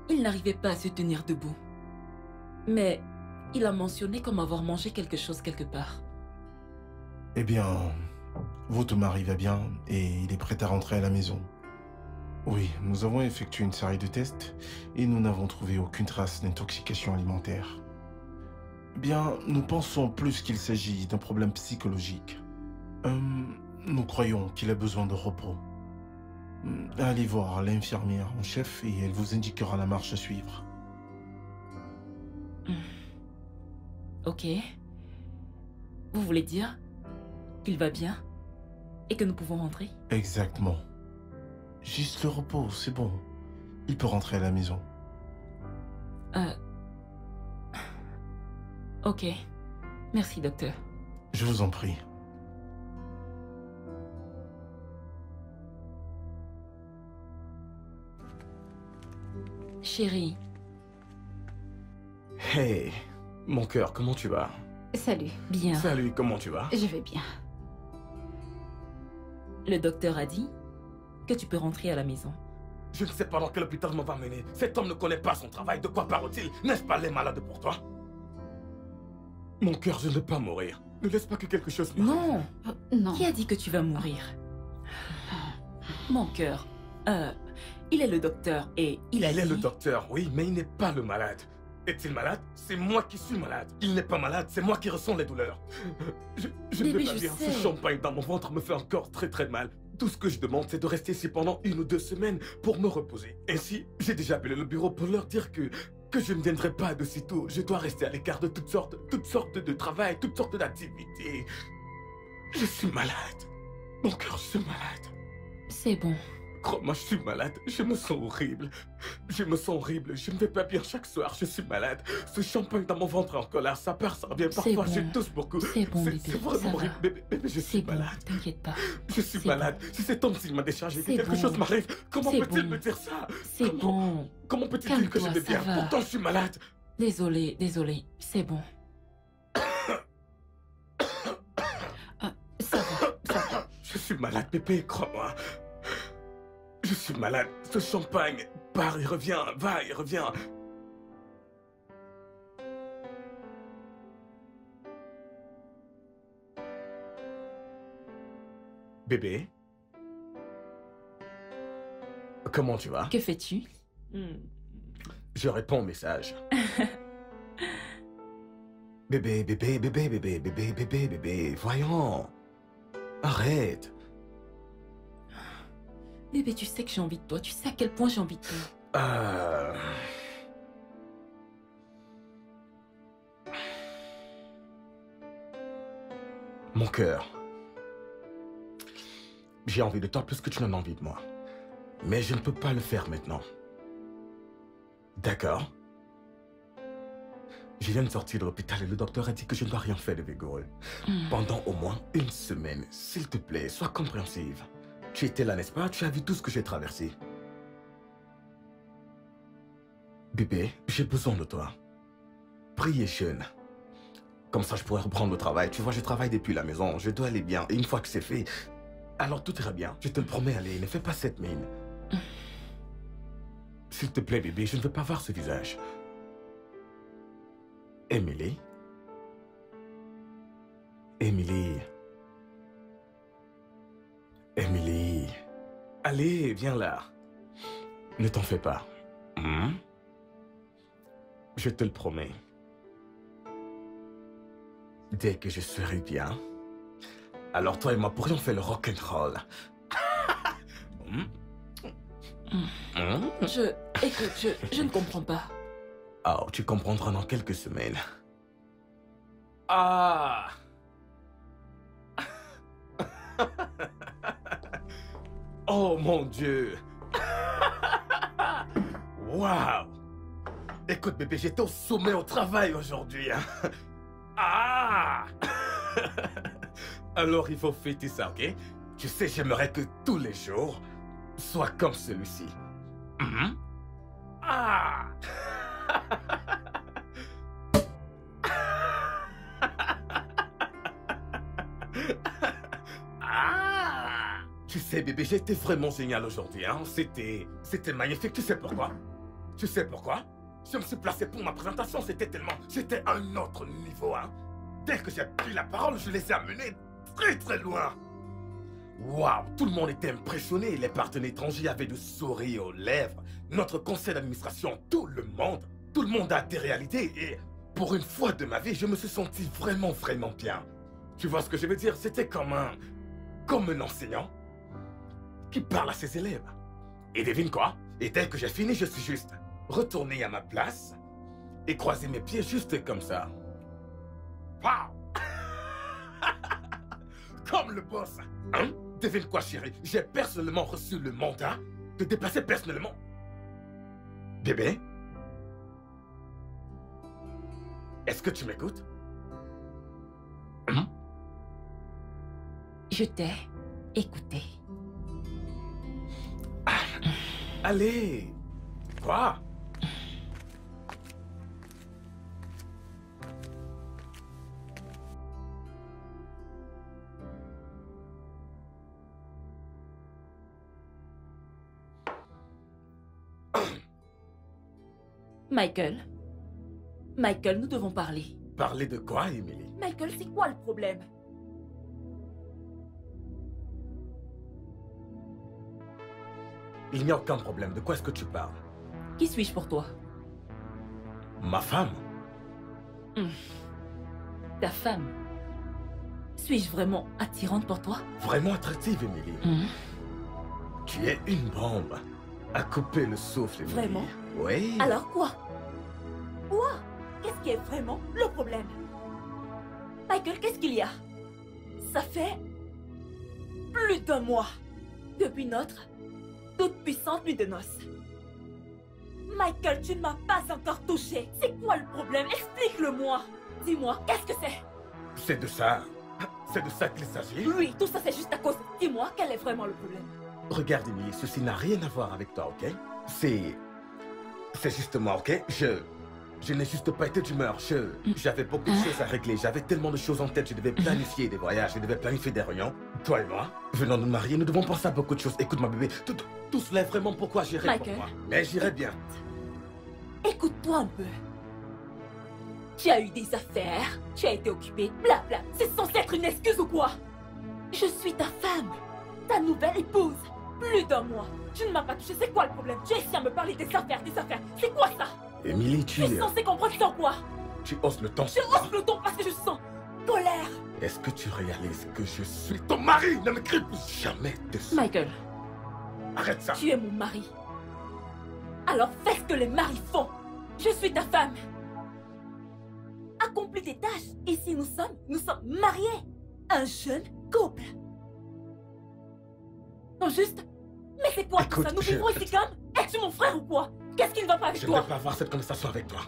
Il n'arrivait pas à se tenir debout. Mais il a mentionné comme avoir mangé quelque chose quelque part. Eh bien, votre mari va bien et il est prêt à rentrer à la maison. Oui, nous avons effectué une série de tests et nous n'avons trouvé aucune trace d'intoxication alimentaire. Bien, nous pensons plus qu'il s'agit d'un problème psychologique. Nous croyons qu'il a besoin de repos. Allez voir l'infirmière en chef et elle vous indiquera la marche à suivre. Ok. Vous voulez dire qu'il va bien et que nous pouvons rentrer? Exactement. Juste le repos, c'est bon. Il peut rentrer à la maison. Ok. Merci, docteur. Je vous en prie. Chérie. Hey, mon cœur, comment tu vas? Salut. Bien. Salut, comment tu vas? Je vais bien. Le docteur a dit que tu peux rentrer à la maison. Je ne sais pas dans quel hôpital on va mener. Cet homme ne connaît pas son travail. De quoi parle-t-il? N'est-ce pas les malades pour toi? Mon cœur, je ne veux pas mourir. Ne laisse pas que quelque chose m'arrive. Non. Non. Qui a dit que tu vas mourir? Mon cœur. Il est le docteur et il a dit... Il est le docteur, oui, mais il n'est pas le malade. Est-il malade? C'est moi qui suis malade. Il n'est pas malade, c'est moi qui ressens les douleurs. Je ne vais pas bien. Ce champagne dans mon ventre me fait encore très très mal. Tout ce que je demande, c'est de rester ici pendant 1 ou 2 semaines pour me reposer. Ainsi, j'ai déjà appelé le bureau pour leur dire que je ne viendrai pas de sitôt. Je dois rester à l'écart de toutes sortes de travail, toutes sortes d'activités. Je suis malade. Mon cœur, je suis malade. C'est bon. Crois-moi, je suis malade. Je me sens horrible. Je me sens horrible. Je ne vais pas bien chaque soir. Je suis malade. Ce champagne dans mon ventre est en colère. Ça part, ça revient. Parfois, bon. je tousse beaucoup. C'est bon, bébé. C'est vraiment horrible. Bébé, je suis malade. T'inquiète pas. Je suis malade. Si cet homme s'il m'a déchargé, que quelque bon. chose m'arrive, comment peut-il me dire ça? C'est bon. Comment peut-il dire que je vais bien? Pourtant, je suis malade. Désolé. C'est bon. Ça va. Je suis malade, bébé, crois-moi. Je suis malade. Ce champagne part et revient, va et revient. Bébé? Comment tu vas? Que fais-tu? Je réponds au message. Bébé, bébé, bébé, bébé, bébé, bébé, bébé, voyons. Arrête. Bébé, tu sais que j'ai envie de toi. Tu sais à quel point j'ai envie de toi. Mon cœur. J'ai envie de toi plus que tu n'en as envie de moi. Mais je ne peux pas le faire maintenant. D'accord? Je viens de sortir de l'hôpital et le docteur a dit que je ne dois rien faire de vigoureux. Pendant au moins une semaine. S'il te plaît, sois compréhensive. Tu étais là, n'est-ce pas? Tu as vu tout ce que j'ai traversé. Bébé, j'ai besoin de toi. Priez jeune. Comme ça, je pourrais reprendre le travail. Tu vois, je travaille depuis la maison. Je dois aller bien. Et une fois que c'est fait, alors tout ira bien. Je te le promets, allez, ne fais pas cette mine. S'il te plaît, bébé, je ne veux pas voir ce visage. Emily? Emily? Emily? Allez, viens là. Ne t'en fais pas. Je te le promets. Dès que je serai bien, alors toi et moi pourrions faire le rock'n'roll. Écoute, je ne comprends pas. Oh, tu comprendras dans quelques semaines. Ah! Oh mon Dieu! Waouh! Écoute bébé, j'étais au sommet au travail aujourd'hui. Hein? Ah! Alors il faut fêter ça, ok? Tu sais, j'aimerais que tous les jours soient comme celui-ci. Ah! Ah! Tu sais bébé, j'étais vraiment génial aujourd'hui, hein? C'était magnifique, tu sais pourquoi? Tu sais pourquoi? Je me suis placé pour ma présentation, c'était un autre niveau, hein? Dès que j'ai pris la parole, je les ai amenés très très loin. Waouh, tout le monde était impressionné, les partenaires étrangers avaient du sourire aux lèvres, notre conseil d'administration, tout le monde a des réalités et pour une fois de ma vie, je me suis senti vraiment bien. Tu vois ce que je veux dire? C'était comme un enseignant qui parle à ses élèves. Et devine quoi? Et dès que j'ai fini, je suis juste retourné à ma place et croisé mes pieds juste comme ça. Waouh! Comme le boss, hein? Devine quoi, chérie? J'ai personnellement reçu le mandat de déplacer personnellement. Bébé? Est-ce que tu m'écoutes? Je t'ai écouté. Allez! Quoi? Michael, nous devons parler. Parler de quoi, Emily? Michael, c'est quoi le problème? Il n'y a aucun problème. De quoi est-ce que tu parles? Qui suis-je pour toi? Ma femme? Ta femme? Suis-je vraiment attirante pour toi? Vraiment attractive, Emily. Tu es une bombe. À couper le souffle, Emily. Vraiment? Oui. Alors quoi? Quoi? Qu'est-ce qui est vraiment le problème? Michael, qu'est-ce qu'il y a? Ça fait plus d'un mois depuis notre toute puissante nuit de noces. Michael, tu ne m'as pas encore touché. C'est quoi le problème? Explique-le-moi. Dis-moi, qu'est-ce que c'est? C'est de ça qu'il s'agit? Oui, tout ça c'est juste à cause. Dis-moi, quel est vraiment le problème? Regarde, Emily, ceci n'a rien à voir avec toi, ok? C'est juste moi, ok? Je n'ai juste pas été d'humeur. J'avais beaucoup de choses à régler. J'avais tellement de choses en tête. Je devais planifier des voyages. Je devais planifier des réunions. Toi et moi, venant de nous marier, nous devons penser à beaucoup de choses. Écoute, ma bébé, tout cela est vraiment pourquoi j'irai pour moi. Mais j'irai bien. Écoute-toi un peu. Tu as eu des affaires. Tu as été occupé. Blabla. C'est censé être une excuse ou quoi? Je suis ta femme. Ta nouvelle épouse. Plus d'un mois. Tu ne m'as pas touché. C'est quoi le problème? Tu es ici à me parler des affaires. C'est quoi ça? Emily, tu es censé comprendre sans quoi? Tu hausses le ton. Je hausse le ton parce que je sens colère. Est-ce que tu réalises que je suis ton mari? Ne m'écris plus jamais dessus. Michael. Arrête ça. Tu es mon mari. Alors fais ce que les maris font. Je suis ta femme. Accomplis tes tâches. Ici nous sommes mariés. Un jeune couple. Non juste. Mais c'est quoi tout ça? Nous vivons ici comme? Es-tu mon frère ou quoi? Qu'est-ce qui ne va pas avec toi? Je ne vais pas avoir cette conversation avec toi.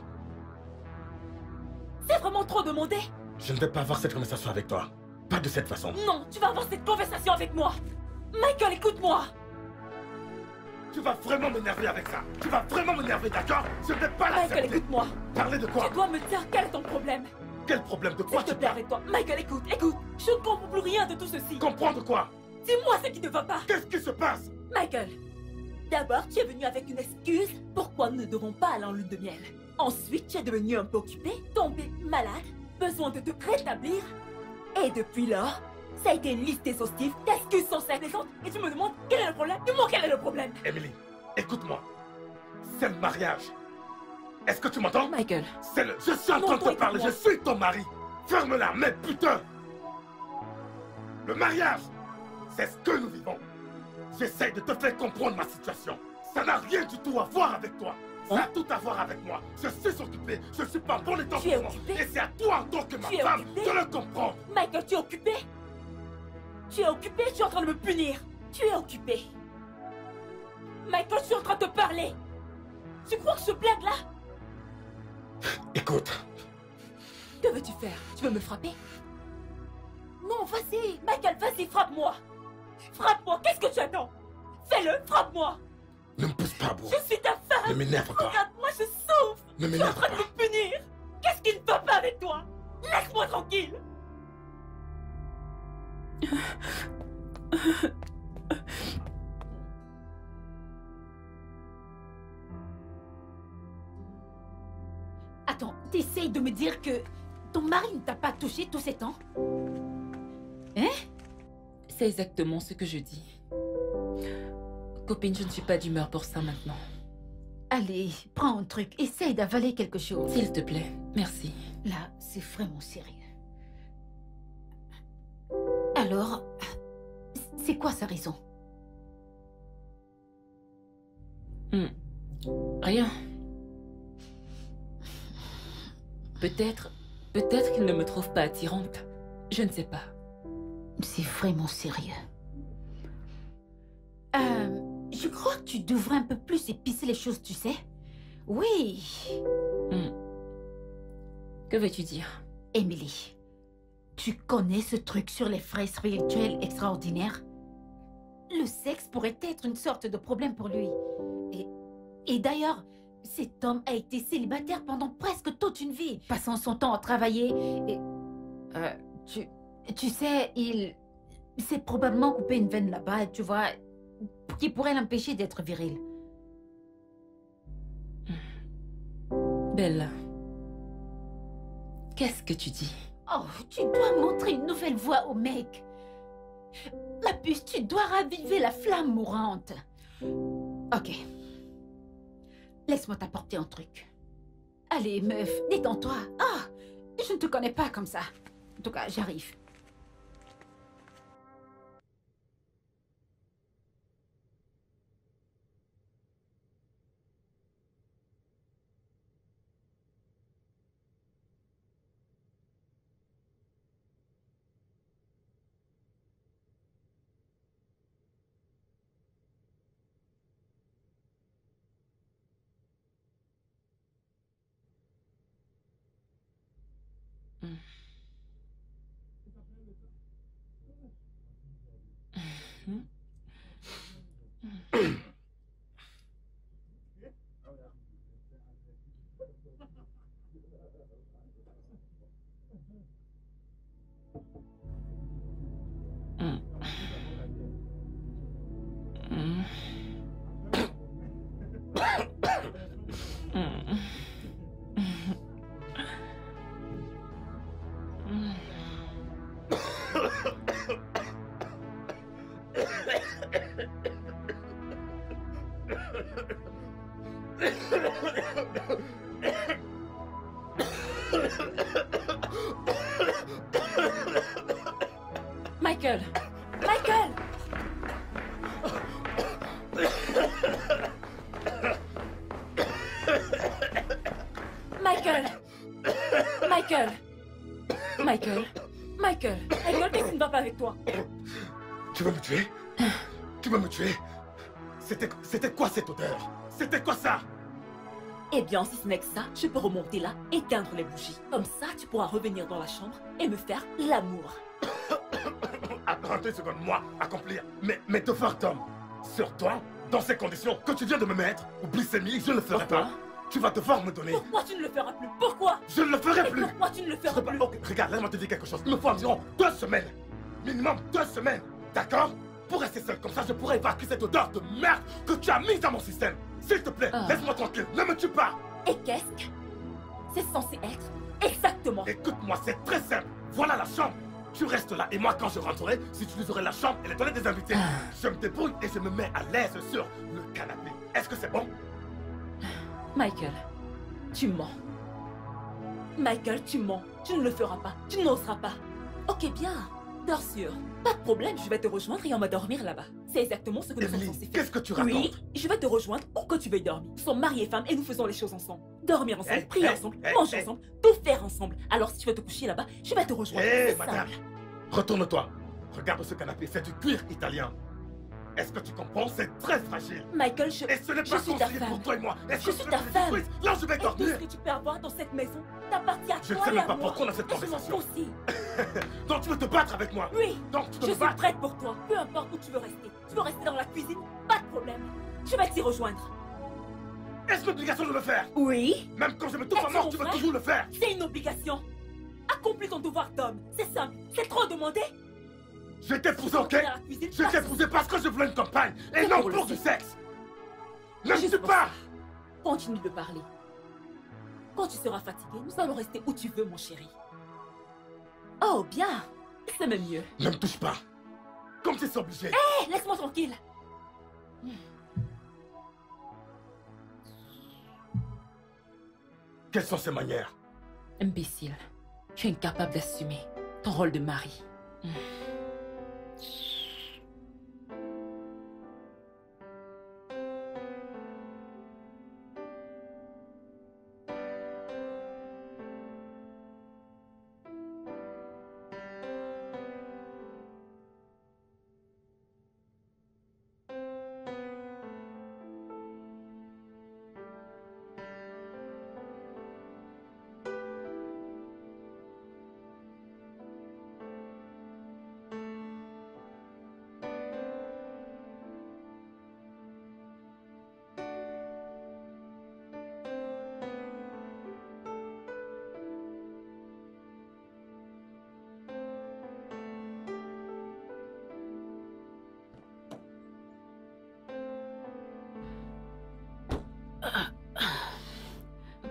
C'est vraiment trop demandé. Je ne vais pas avoir cette conversation avec toi. Pas de cette façon. Non, tu vas avoir cette conversation avec moi. Michael, écoute-moi. Tu vas vraiment m'énerver avec ça. Tu vas vraiment m'énerver, d'accord? Je ne vais pas l'accepter. Michael, écoute-moi. Parler de quoi? Tu dois me dire quel est ton problème. Quel problème? De quoi tu parles? Arrête-toi. Michael, écoute. Je ne comprends plus rien de tout ceci. Comprendre quoi? Dis-moi ce qui ne va pas. Qu'est-ce qui se passe? Michael, d'abord, tu es venu avec une excuse pourquoi nous ne devons pas aller en lune de miel. Ensuite, tu es devenu un peu occupé, tombé malade, besoin de te rétablir. Et depuis lors, ça a été une liste exhaustive d'excuses sans cesse et tu me demandes quel est le problème? Dis-moi quel est le problème? Emily, écoute-moi. C'est le mariage. Est-ce que tu m'entends? Michael. Je suis en train de te parler, je suis ton mari. Ferme-la, mais putain! Le mariage, c'est ce que nous vivons. J'essaye de te faire comprendre ma situation. Ça n'a rien du tout à voir avec toi. Ça a tout à voir avec moi. Je suis occupé. Je suis pas en bon état. Tu es occupé? Et c'est à toi, en tant que ma femme, de le comprendre. Michael, tu es occupé? Tu es occupé? Tu es en train de me punir. Tu es occupé. Michael, je suis en train de te parler. Tu crois que je blague là? Écoute. Que veux-tu faire? Tu veux me frapper? Non, vas-y. Michael, vas-y, frappe-moi. Frappe-moi. Qu'est-ce que tu attends? Fais-le, frappe-moi. Ne me pousse pas, Bro. Je suis ta femme. Ne m'énerve pas. Regarde-moi, je souffre. Ne Tu es en m'énerve train de pas. me punir. Qu'est-ce qui ne va pas avec toi? Laisse-moi tranquille. Attends, t'essayes de me dire que ton mari ne t'a pas touché tous ces temps? Hein? C'est exactement ce que je dis. Copine, je ne suis pas d'humeur pour ça maintenant. Allez, prends un truc, essaye d'avaler quelque chose. S'il te plaît, merci. Là, c'est vraiment sérieux. Alors, c'est quoi sa raison? Rien. Peut-être qu'il ne me trouve pas attirante. Je ne sais pas. C'est vraiment sérieux. Je crois que tu devrais un peu plus épicer les choses, tu sais? Oui. Que veux-tu dire? Emily, tu connais ce truc sur les frères spirituels extraordinaires? Le sexe pourrait être une sorte de problème pour lui. Et d'ailleurs, cet homme a été célibataire pendant presque toute une vie, passant son temps à travailler et... tu sais, il s'est probablement coupé une veine là-bas, tu vois, qui pourrait l'empêcher d'être viril. Bella, qu'est-ce que tu dis? Oh, tu dois montrer une nouvelle voie au mec. Ma puce, tu dois raviver la flamme mourante. Ok. Laisse-moi t'apporter un truc. Allez, meuf, détends-toi. Ah, je ne te connais pas comme ça. En tout cas, j'arrive. Michael! Michael! Michael! Michael! Michael! Michael! Michael, qu'est-ce qui ne va pas avec toi? Tu veux me tuer? Tu veux me tuer? C'était quoi cette odeur? C'était quoi ça? Eh bien, si ce n'est que ça, je peux remonter là, éteindre les bougies. Comme ça, tu pourras revenir dans la chambre et me faire l'amour. Attends 2 secondes, moi, accomplir mes devoirs d'homme. Sur toi, dans ces conditions que tu viens de me mettre, oublie ces milliers, je ne le ferai Pourquoi? pas. Tu vas devoir me donner. Pourquoi tu ne le feras plus? Pourquoi? Je ne le ferai plus. Pourquoi tu ne le feras plus? Ok, regarde, laisse-moi te dire quelque chose. Il me faut environ 2 semaines. Minimum 2 semaines. D'accord? Pour rester seul comme ça, je pourrais évacuer cette odeur de merde que tu as mise dans mon système. S'il te plaît, laisse-moi tranquille. Ne me tue pas. Et qu'est-ce que c'est censé être? Exactement. Écoute-moi, c'est très simple. Voilà la chambre. Tu restes là et moi, quand je rentrerai, j'utiliserai la chambre et les toilettes des invités. Je me débrouille et je me mets à l'aise sur le canapé. Est-ce que c'est bon? Michael, tu mens. Michael, tu mens. Tu ne le feras pas. Tu n'oseras pas. Ok, bien. Dors sûr. Pas de problème, je vais te rejoindre et on va dormir là-bas. C'est exactement ce que nous sommes censés faire. Qu'est-ce que tu racontes? Oui, je vais te rejoindre pour que tu veuilles dormir. Nous sommes mariés femmes et nous faisons les choses ensemble. Dormir ensemble, prier ensemble, manger ensemble, tout faire ensemble. Alors si tu veux te coucher là-bas, je vais te rejoindre. Hé, C'est madame, simple. retourne-toi. Regarde ce canapé, c'est du cuir italien. Est-ce que tu comprends? C'est très fragile. Michael, Et ce n'est je pas suis ta conseillé femme. pour toi et moi. Est-ce Je que suis tu ta veux que je femme. détruise? Là, je vais Et tout dormir. ce que tu peux avoir dans cette maison t'appartient à Je ne toi sais et même à pas moi. pourquoi on a cette Et je m'en conversation. fous aussi. Donc tu veux te battre avec moi? Oui. Donc tu veux Je me suis battre? prête pour toi. Peu importe où tu veux rester. Tu veux rester dans la cuisine? Pas de problème. Je vais t'y rejoindre. Est-ce une obligation de le faire? Oui. Même quand je me trouve à Est-ce mort, mon tu veux frère? toujours le faire? C'est une obligation. Accomplis ton devoir d'homme. C'est simple. C'est trop demandé. Je t'ai épousé, ok? Dans la cuisine, Je t'ai épousé parce que je voulais une compagne et C'est non pour le pour du sexe. sexe. Ne me Juste tue pour pas! ça. Continue de parler. Quand tu seras fatigué, nous allons rester où tu veux, mon chéri. Oh, bien. C'est même mieux. Ne me touche pas. Comme si c'est obligé. Hé, laisse-moi tranquille. Quelles sont ces manières? Imbécile. Tu es incapable d'assumer ton rôle de mari.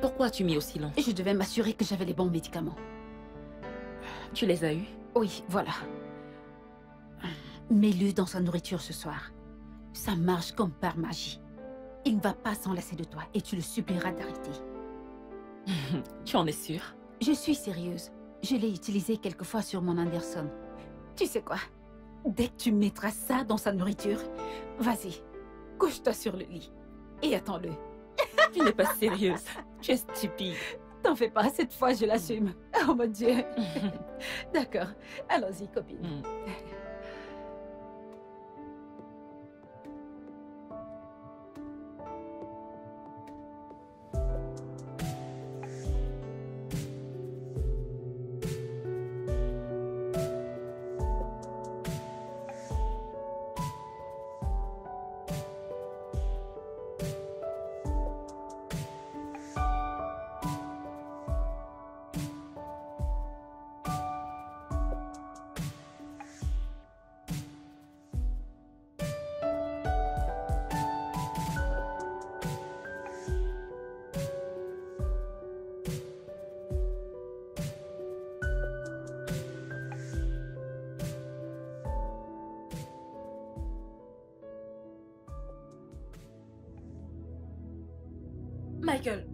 Pourquoi as-tu mis aussi long? Je devais m'assurer que j'avais les bons médicaments. Tu les as eus? Oui, voilà. Mets-le dans sa nourriture ce soir. Ça marche comme par magie. Il ne va pas s'enlacer de toi et tu le supplieras d'arrêter. Tu en es sûre? Je suis sérieuse. Je l'ai utilisé quelquefois sur mon Anderson. Tu sais quoi? Dès que tu mettras ça dans sa nourriture, vas-y, couche-toi sur le lit et attends-le. Tu n'es pas sérieuse. Tu es stupide. T'en fais pas, cette fois je l'assume. Oh mon Dieu. D'accord, allons-y copine. Michael,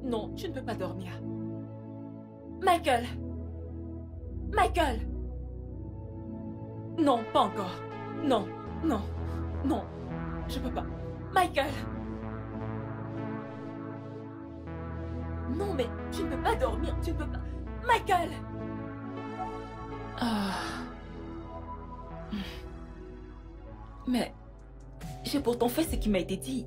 non, tu ne peux pas dormir. Michael! Michael! Non, pas encore. Non, non, non. Je peux pas. Michael! Non, mais tu ne peux pas dormir. Tu ne peux pas. Michael! Ah. Mais j'ai pourtant fait ce qui m'a été dit.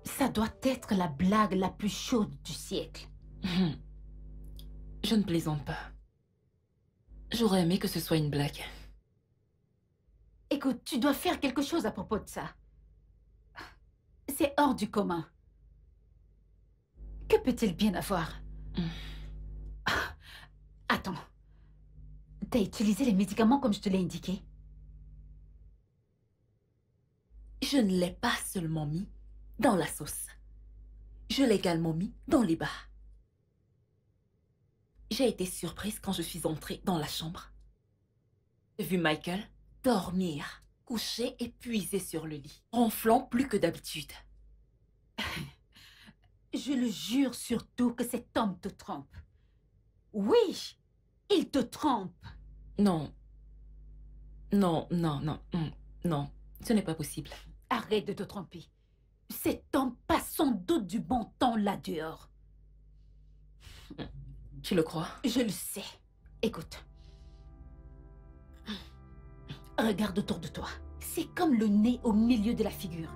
Ça doit être la blague la plus chaude du siècle. Je ne plaisante pas. J'aurais aimé que ce soit une blague. Écoute, tu dois faire quelque chose à propos de ça. C'est hors du commun. Que peut-il bien avoir? Attends. T'as utilisé les médicaments comme je te l'ai indiqué? Je ne l'ai pas seulement mis dans la sauce. Je l'ai également mis dans les bas. J'ai été surprise quand je suis entrée dans la chambre. J'ai vu Michael dormir, couché épuisé sur le lit, ronflant plus que d'habitude. Je le jure surtout que cet homme te trompe. Oui, il te trompe. Non. Non, non, non, non. Ce n'est pas possible. Arrête de te tromper. Cet homme passe sans doute du bon temps là dehors. Tu le crois? Je le sais. Écoute. Regarde autour de toi. C'est comme le nez au milieu de la figure.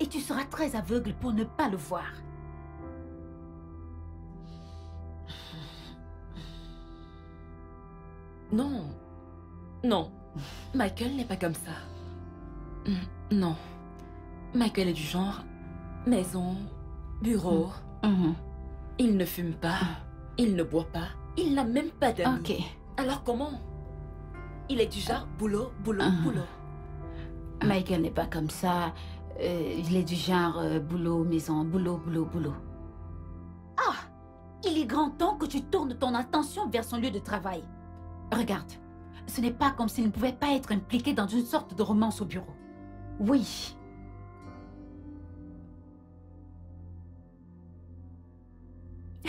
Et tu seras très aveugle pour ne pas le voir. Non. Non. Michael n'est pas comme ça. Non. Michael est du genre maison, bureau. Il ne fume pas. Il ne boit pas. Il n'a même pas d'amis. Ok. Alors comment? Il est du genre boulot, boulot, boulot. Michael n'est pas comme ça. Il est du genre boulot, maison, boulot, boulot, boulot. Ah! Il est grand temps que tu tournes ton attention vers son lieu de travail. Regarde, ce n'est pas comme s'il ne pouvait pas être impliqué dans une sorte de romance au bureau. Oui.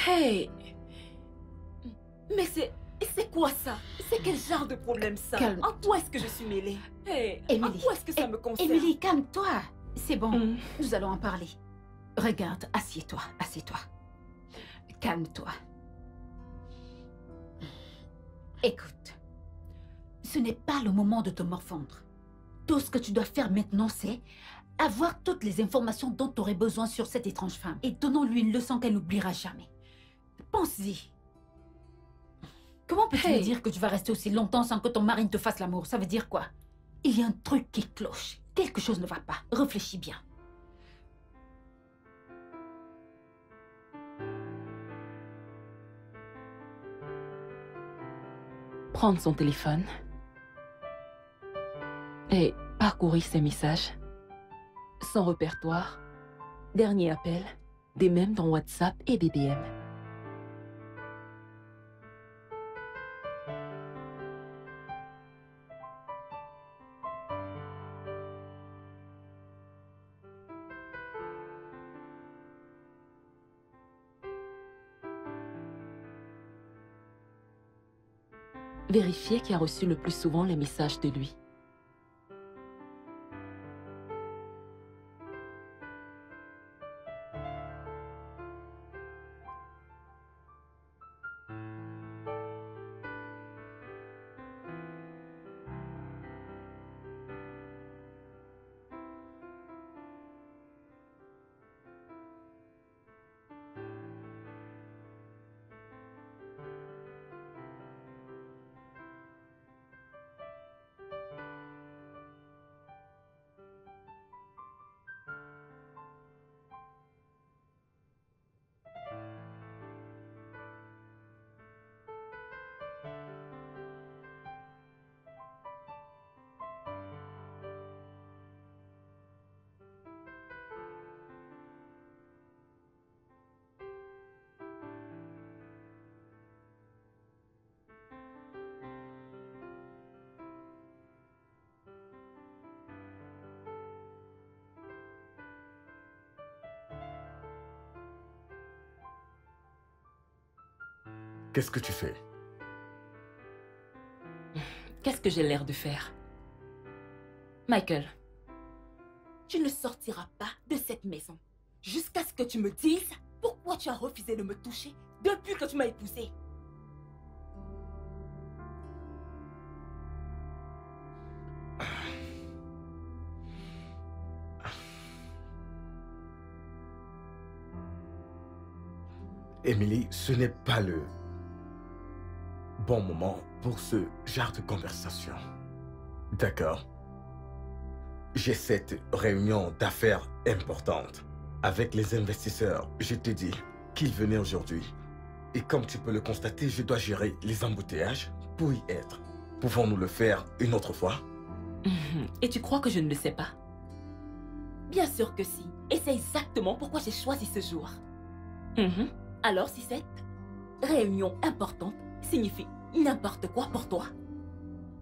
Hey! Mais c'est quoi ça? C'est quel genre de problème ça? Calme. En quoi est-ce que je suis mêlée? Hey! En Émilie. quoi est-ce que ça me concerne? Émilie, calme-toi. C'est bon, nous allons en parler. Regarde, assieds-toi, assieds-toi. Calme-toi. Écoute, ce n'est pas le moment de te morfondre. Tout ce que tu dois faire maintenant, c'est avoir toutes les informations dont tu aurais besoin sur cette étrange femme. Et donnons-lui une leçon qu'elle n'oubliera jamais. Pense-y. Comment peux-tu me dire que tu vas rester aussi longtemps sans que ton mari ne te fasse l'amour? Ça veut dire quoi? Il y a un truc qui cloche. Quelque chose ne va pas. Réfléchis bien. Prendre son téléphone et parcourir ses messages. Son répertoire, dernier appel, des mèmes dans WhatsApp et BBM. Vérifier qui a reçu le plus souvent les messages de lui. Qu'est-ce que tu fais? Qu'est-ce que j'ai l'air de faire? Michael, Tu ne sortiras pas de cette maison jusqu'à ce que tu me dises pourquoi tu as refusé de me toucher depuis que tu m'as épousée. Emily, ce n'est pas le bon moment pour ce genre de conversation. D'accord? J'ai cette réunion d'affaires importante avec les investisseurs. Je te dis qu'ils venaient aujourd'hui. Et comme tu peux le constater, je dois gérer les embouteillages pour y être. Pouvons-nous le faire une autre fois? et tu crois que je ne le sais pas? Bien sûr que si. Et c'est exactement pourquoi j'ai choisi ce jour. Alors si cette réunion importante signifie n'importe quoi pour toi,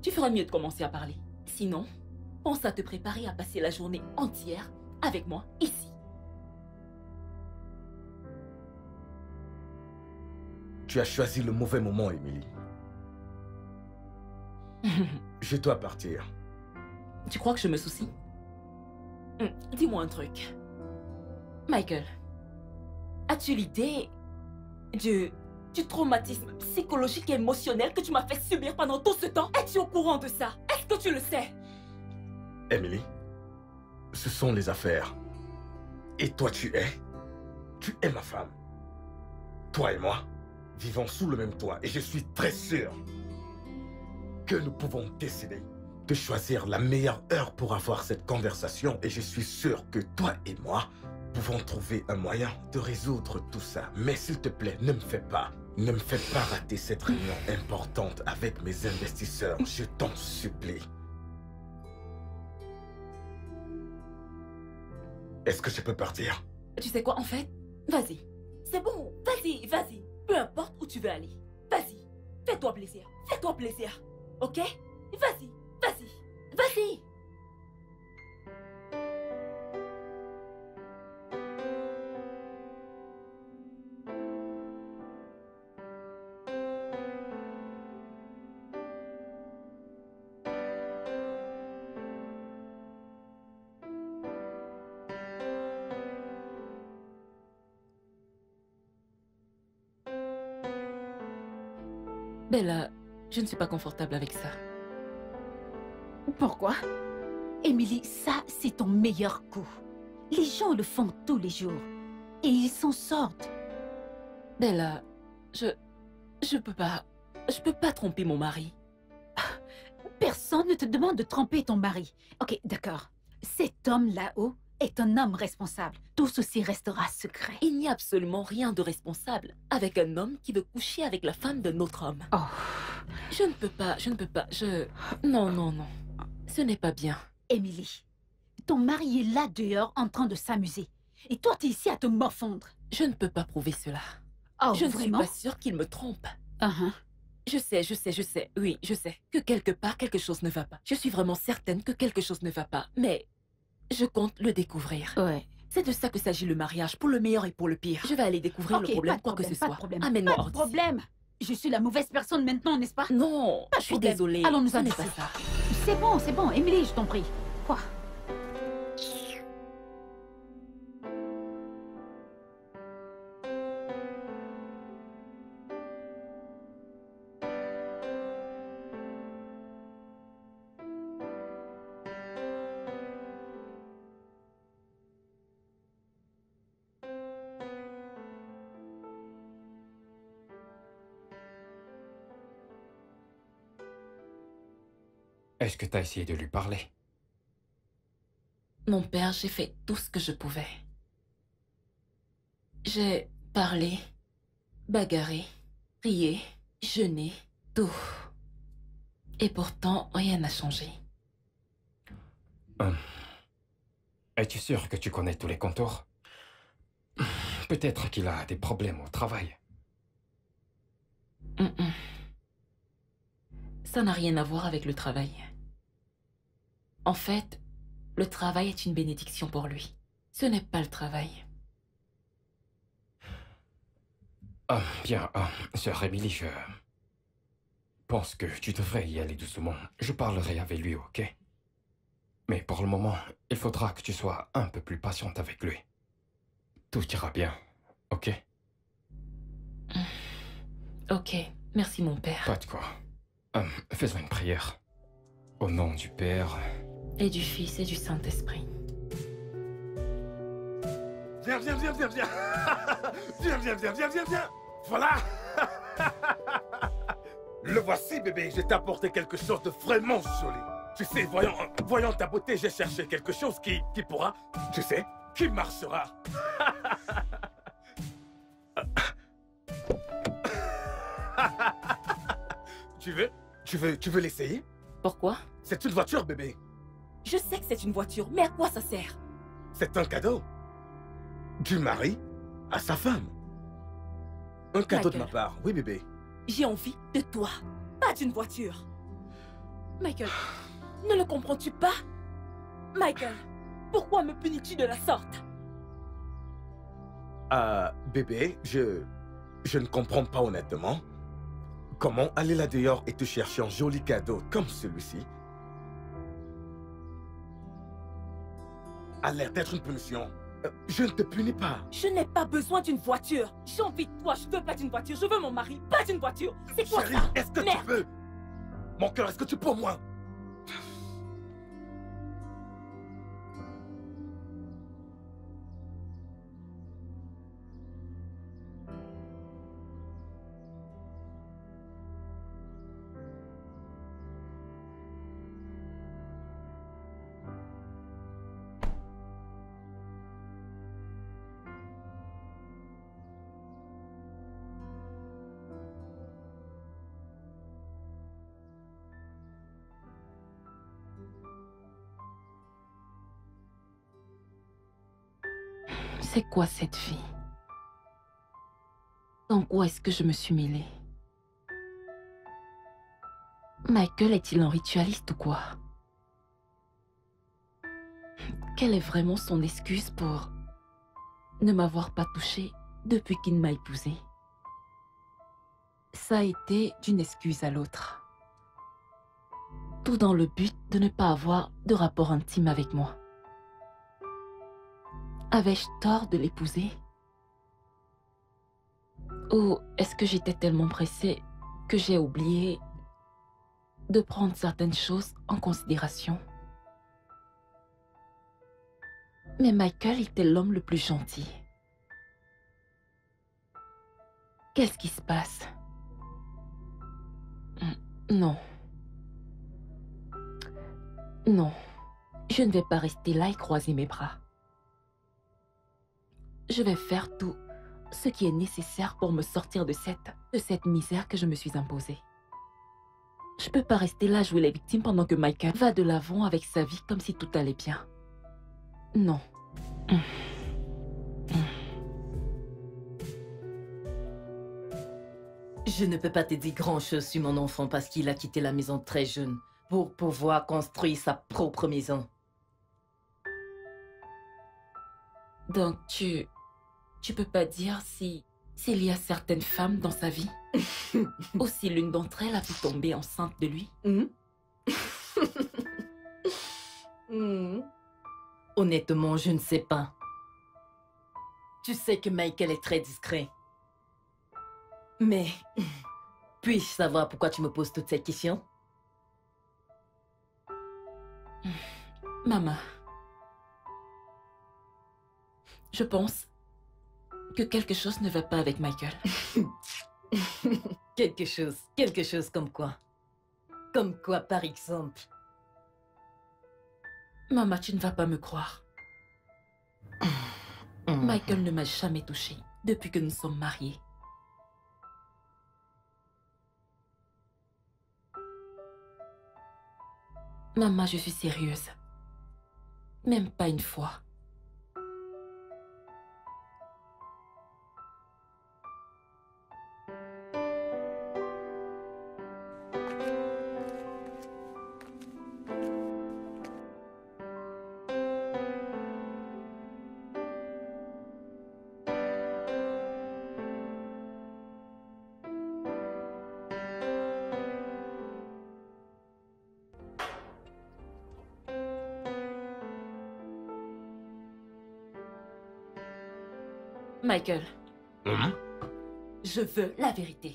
Tu ferais mieux de commencer à parler. Sinon, pense à te préparer à passer la journée entière avec moi ici. Tu as choisi le mauvais moment, Emily. Je dois partir. Tu crois que je me soucie? Dis-moi un truc. Michael, as-tu l'idée du traumatisme psychologique et émotionnel que tu m'as fait subir pendant tout ce temps? Es-tu au courant de ça? Est-ce que tu le sais? Emily, ce sont les affaires. Et toi, tu es ma femme. Toi et moi vivons sous le même toit et je suis très sûr que nous pouvons décider de choisir la meilleure heure pour avoir cette conversation et je suis sûr que toi et moi pouvons trouver un moyen de résoudre tout ça. Mais s'il te plaît, ne me fais pas rater cette réunion importante avec mes investisseurs. Je t'en supplie. Est-ce que je peux partir? Tu sais quoi, en fait? Vas-y. C'est bon, vas-y, vas-y. Peu importe où tu veux aller. Vas-y. Fais-toi plaisir. Fais-toi plaisir. Ok? Vas-y, vas-y, vas-y. Bella, je ne suis pas confortable avec ça. Pourquoi? Emily, ça, c'est ton meilleur coup. Les gens le font tous les jours. Et ils s'en sortent. Bella, je peux pas tromper mon mari. Personne ne te demande de tromper ton mari. Ok, d'accord. Cet homme là-haut est un homme responsable. Tout ceci restera secret. Il n'y a absolument rien de responsable avec un homme qui veut coucher avec la femme d'un autre homme. Oh. Je ne peux pas, Non, non, non. Ce n'est pas bien. Emily, ton mari est là dehors en train de s'amuser. Et toi, t'es ici à te morfondre. Je ne peux pas prouver cela. Oh, je ne vraiment? suis pas sûre qu'il me trompe. Uh-huh. Je sais, oui, je sais que quelque part, quelque chose ne va pas. Je suis vraiment certaine que quelque chose ne va pas, mais je compte le découvrir. Ouais. C'est de ça que s'agit le mariage, pour le meilleur et pour le pire. Je vais aller découvrir Ok, le problème, pas de quoi que problème, ce pas de soit. problème. Amène-moi Pas hors de d'ici. problème. Je suis la mauvaise personne maintenant, n'est-ce pas? Non, Pas de je suis problème. désolée. Allons nous Ce n'est amuser. pas ça. C'est bon, Emily, je t'en prie. Quoi? Est-ce que tu as essayé de lui parler? Mon père, j'ai fait tout ce que je pouvais. J'ai parlé, bagarré, prié, jeûné, tout. Et pourtant, rien n'a changé. Es-tu sûr que tu connais tous les contours? Peut-être qu'il a des problèmes au travail. Ça n'a rien à voir avec le travail. En fait, le travail est une bénédiction pour lui. Ce n'est pas le travail. Bien, sœur Emily, je pense que tu devrais y aller doucement. Je parlerai avec lui, ok? Mais pour le moment, il faudra que tu sois un peu plus patiente avec lui. Tout ira bien, ok? Ok, merci mon père. Pas de quoi. Faisons une prière. Au nom du Père... Et du Fils et du Saint-Esprit. Viens, viens, viens, viens, viens. Viens, viens, viens, viens, viens, viens. Voilà. Le voici, bébé. Je t'ai apporté quelque chose de vraiment joli. Tu sais, voyant ta beauté, j'ai cherché quelque chose qui pourra, tu sais, qui marchera. Tu veux l'essayer? Pourquoi? C'est une voiture, bébé. Je sais que c'est une voiture, mais à quoi ça sert? C'est un cadeau. Du mari à sa femme. Un cadeau de ma Michael. part. Oui, bébé. J'ai envie de toi, pas d'une voiture. Michael, ne le comprends-tu pas? Michael, pourquoi me punis-tu de la sorte? Bébé, je ne comprends pas honnêtement. Comment aller là dehors et te chercher un joli cadeau comme celui-ci a l'air d'être une punition. Je ne te punis pas. Je n'ai pas besoin d'une voiture. J'ai envie de toi, je veux pas d'une voiture. Je veux mon mari, pas d'une voiture. C'est quoi Chérie, ça? est-ce que Merde. tu peux? Mon cœur, est-ce que tu peux au moins? C'est quoi cette vie? Dans quoi est-ce que je me suis mêlée? Michael est-il un ritualiste ou quoi? Quelle est vraiment son excuse pour ne m'avoir pas touchée depuis qu'il m'a épousée? Ça a été d'une excuse à l'autre. Tout dans le but de ne pas avoir de rapport intime avec moi. Avais-je tort de l'épouser? Ou est-ce que j'étais tellement pressée que j'ai oublié de prendre certaines choses en considération? Mais Michael était l'homme le plus gentil. Qu'est-ce qui se passe? Non. Non. Je ne vais pas rester là et croiser mes bras. Je vais faire tout ce qui est nécessaire pour me sortir de cette misère que je me suis imposée. Je peux pas rester là à jouer les victimes pendant que Michael va de l'avant avec sa vie comme si tout allait bien. Non. Je ne peux pas te dire grand-chose sur mon enfant parce qu'il a quitté la maison très jeune pour pouvoir construire sa propre maison. Donc tu peux pas dire s'il y a certaines femmes dans sa vie ou si l'une d'entre elles a pu tomber enceinte de lui? Honnêtement, je ne sais pas. Tu sais que Michael est très discret. Mais, puis-je savoir pourquoi tu me poses toutes ces questions? Maman, je pense que quelque chose ne va pas avec Michael. Quelque chose comme quoi? Comme quoi, par exemple? Maman, tu ne vas pas me croire. Michael ne m'a jamais touchée depuis que nous sommes mariés. Maman, je suis sérieuse. Même pas une fois. Michael, Hum? je veux la vérité.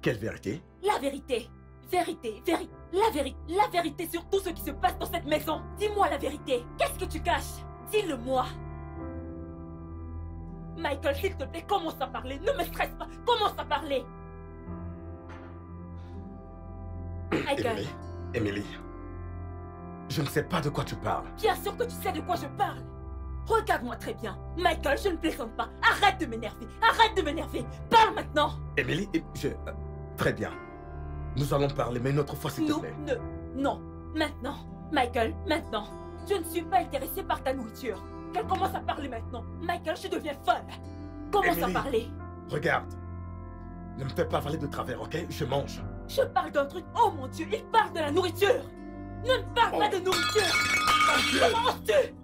Quelle vérité? La vérité. La vérité sur tout ce qui se passe dans cette maison. Dis-moi la vérité. Qu'est-ce que tu caches? Dis-le-moi. Michael, s'il te plaît, commence à parler. Ne me stresse pas. Commence à parler. Michael. Emily, je ne sais pas de quoi tu parles. Bien sûr que tu sais de quoi je parle. Regarde-moi très bien. Michael, je ne plaisante pas. Arrête de m'énerver. Arrête de m'énerver. Parle maintenant. Emily, très bien. Nous allons parler, mais une autre fois, s'il te plaît. Non. Maintenant. Michael, maintenant. Je ne suis pas intéressée par ta nourriture. Qu'elle commence à parler maintenant. Michael, je deviens folle. Commence à parler. Regarde. Ne me fais pas parler de travers, ok? Je mange. Je parle d'un truc. Oh mon Dieu, il parle de la nourriture. Ne me parle pas de nourriture. Comment oses-tu?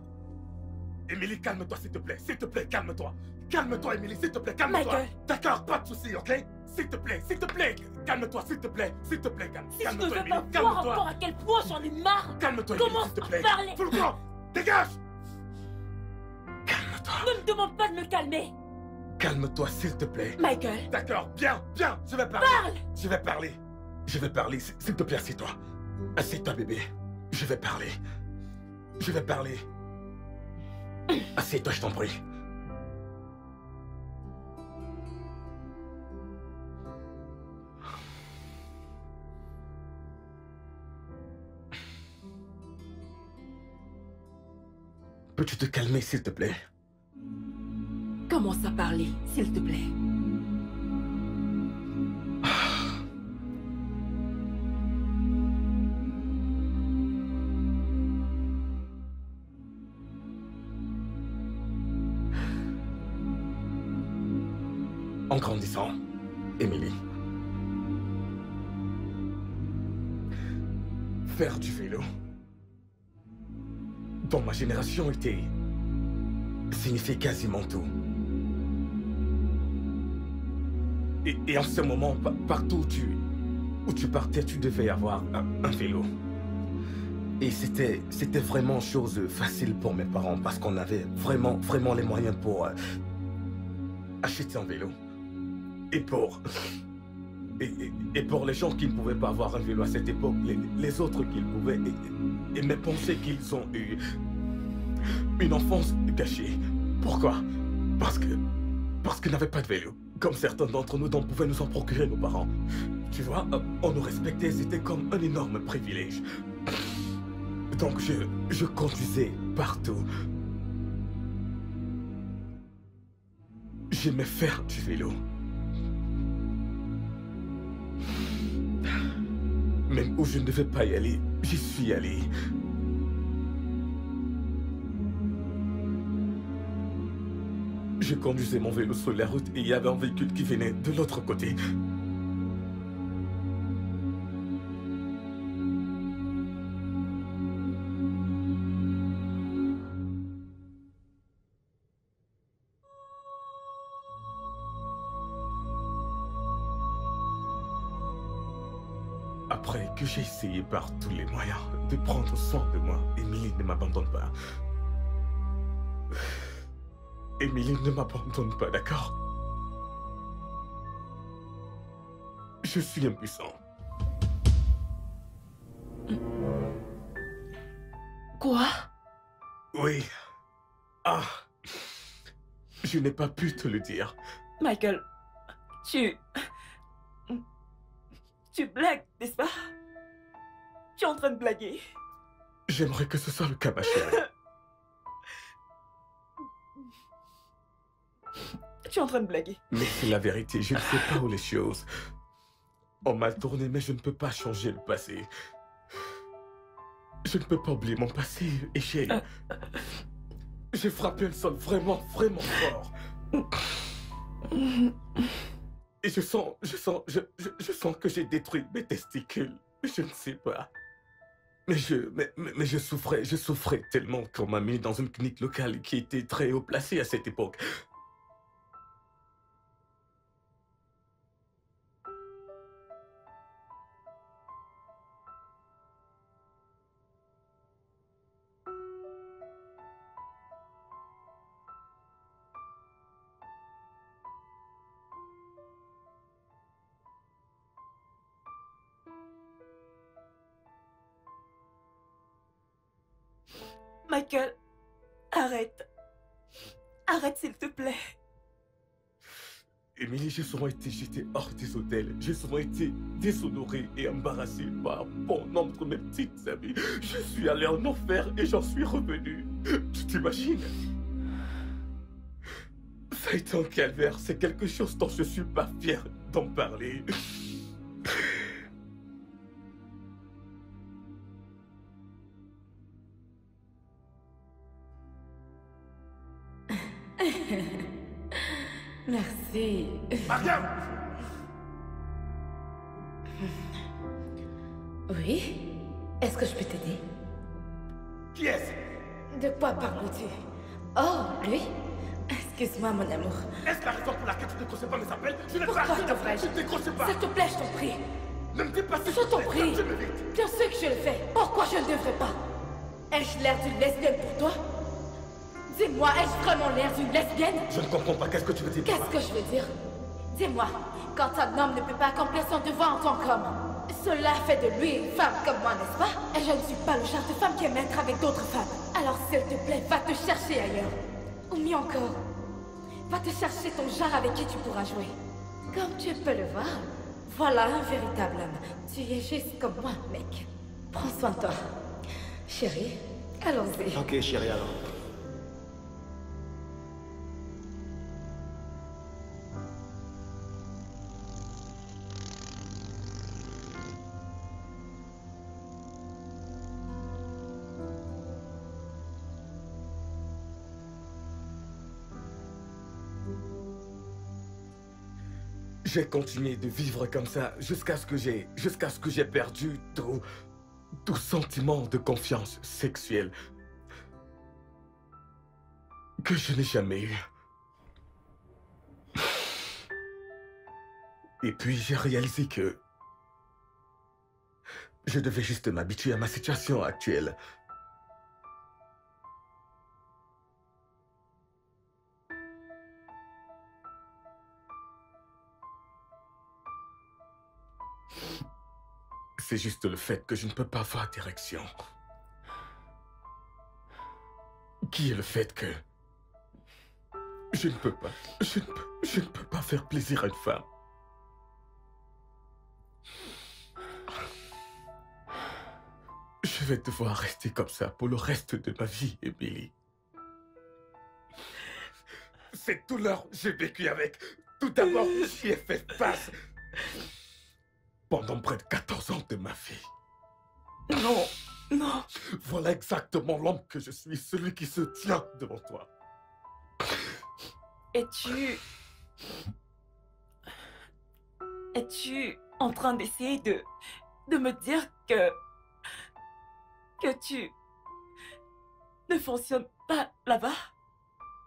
Emily, calme-toi, s'il te plaît. S'il te plaît, calme-toi. Calme-toi, Emily, s'il te plaît, calme-toi. Michael. D'accord, pas de soucis, ok? S'il te plaît, calme-toi, s'il te plaît, calme. Si je ne Calme-toi, veux Emily, pas voir calme-toi. encore à quel point j'en ai marre. Calme-toi, Emily, Commence s'il te à plaît. parler. Tout le temps, dégage. Calme-toi. Ne me demande pas de me calmer. Calme-toi, s'il te plaît. Michael. D'accord, bien, je vais parler. Parle. Je vais parler, s'il te plaît, assieds-toi. Assieds-toi, bébé. Je vais parler. Assieds-toi, je t'en prie. Peux-tu te calmer, s'il te plaît? Commence à parler, s'il te plaît. En grandissant, Emily, faire du vélo dans ma génération signifiait quasiment tout. Et en ce moment, partout où tu partais, tu devais avoir un vélo. Et c'était vraiment chose facile pour mes parents parce qu'on avait vraiment les moyens pour acheter un vélo. Et pour les gens qui ne pouvaient pas avoir un vélo à cette époque, les autres qui le pouvaient, aimaient penser qu'ils ont eu une enfance gâchée. Pourquoi? Parce qu'ils n'avaient pas de vélo. Comme certains d'entre nous pouvaient nous en procurer nos parents. Tu vois, on nous respectait, c'était comme un énorme privilège. Donc je conduisais partout. J'aimais faire du vélo. Même où je ne devais pas y aller, j'y suis allé. Je conduisais mon vélo sur la route et il y avait un véhicule qui venait de l'autre côté. Après que j'ai essayé par tous les moyens de prendre soin de moi, Emily ne m'abandonne pas. Emily ne m'abandonne pas, d'accord? Je suis impuissant. Quoi? Oui. Ah. Je n'ai pas pu te le dire. Michael, tu blagues, n'est-ce pas? Tu es en train de blaguer. J'aimerais que ce soit le cas, ma chérie. Tu es en train de blaguer. Mais c'est la vérité, je ne sais pas où les choses ont mal tourné, mais je ne peux pas changer le passé. Je ne peux pas oublier mon passé et j'ai frappé le sol vraiment fort. Et je sens que j'ai détruit mes testicules. Je ne sais pas. Mais je souffrais tellement qu'on m'a mis dans une clinique locale qui était très haut placée à cette époque. Michael, arrête. Arrête, s'il te plaît. Émilie, j'ai souvent été jeté hors des hôtels. J'ai souvent été déshonoré et embarrassé par bon nombre de mes petites amies. Je suis allé en enfer et j'en suis revenu. Tu t'imagines? Ça a été un calvaire. C'est quelque chose dont je suis pas fier d'en parler. Merci. Mariam! Oui? Est-ce que je peux t'aider? Qui est-ce? De quoi parles-tu? Oh, lui? Excuse-moi, mon amour. Est-ce la raison pour laquelle tu ne décroches pas mes appels? Je ne Pourquoi devrais-je? Tu ne décroches pas! S'il te plaît, je t'en prie. Ne me dis pas si Je t'en prie. Tu me vite. Bien sûr que je le fais. Pourquoi je ne devrais pas? Ai-je l'air d'une lesbienne pour toi? Dis-moi, ai-je vraiment l'air d'une lesbienne? Je ne comprends pas. Qu'est-ce que tu veux dire? Qu'est-ce que je veux dire? Dis-moi, quand un homme ne peut pas accomplir son devoir en tant qu'homme, cela fait de lui une femme comme moi, n'est-ce pas? Et je ne suis pas le genre de femme qui aime être avec d'autres femmes. Alors s'il te plaît, va te chercher ailleurs. Ou mieux encore, va te chercher ton genre avec qui tu pourras jouer. Comme tu peux le voir, voilà un véritable homme. Tu es juste comme moi, mec. Prends soin de toi. Chérie, allons-y. Ok, chérie, alors. J'ai continué de vivre comme ça jusqu'à ce que j'ai perdu tout sentiment de confiance sexuelle que je n'ai jamais eu. Et puis j'ai réalisé que je devais juste m'habituer à ma situation actuelle. C'est juste le fait que je ne peux pas avoir d'érection. Qui est le fait que je ne peux pas faire plaisir à une femme. Je vais devoir rester comme ça pour le reste de ma vie, Émilie. Cette douleur, j'ai vécu avec. Tout d'abord, j'y ai fait face pendant près de 14 ans de ma vie. Non, non. Voilà exactement l'homme que je suis, celui qui se tient devant toi. Es-tu en train d'essayer de me dire que tu ne fonctionnes pas là-bas?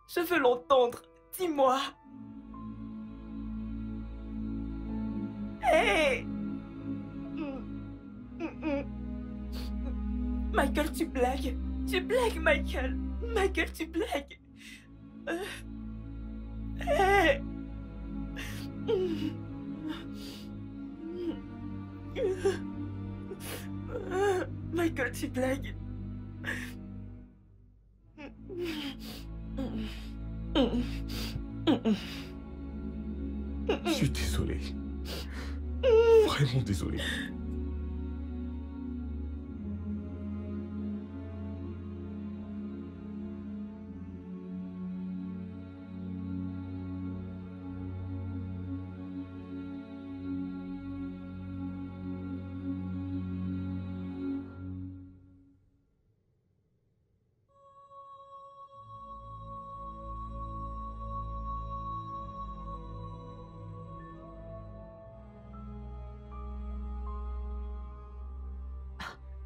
Je veux l'entendre. Dis-moi. Hey! Michael, tu blagues. Tu blagues, Michael. Michael, tu blagues. Hey! Michael, tu blagues. Je suis désolé. Vraiment désolé.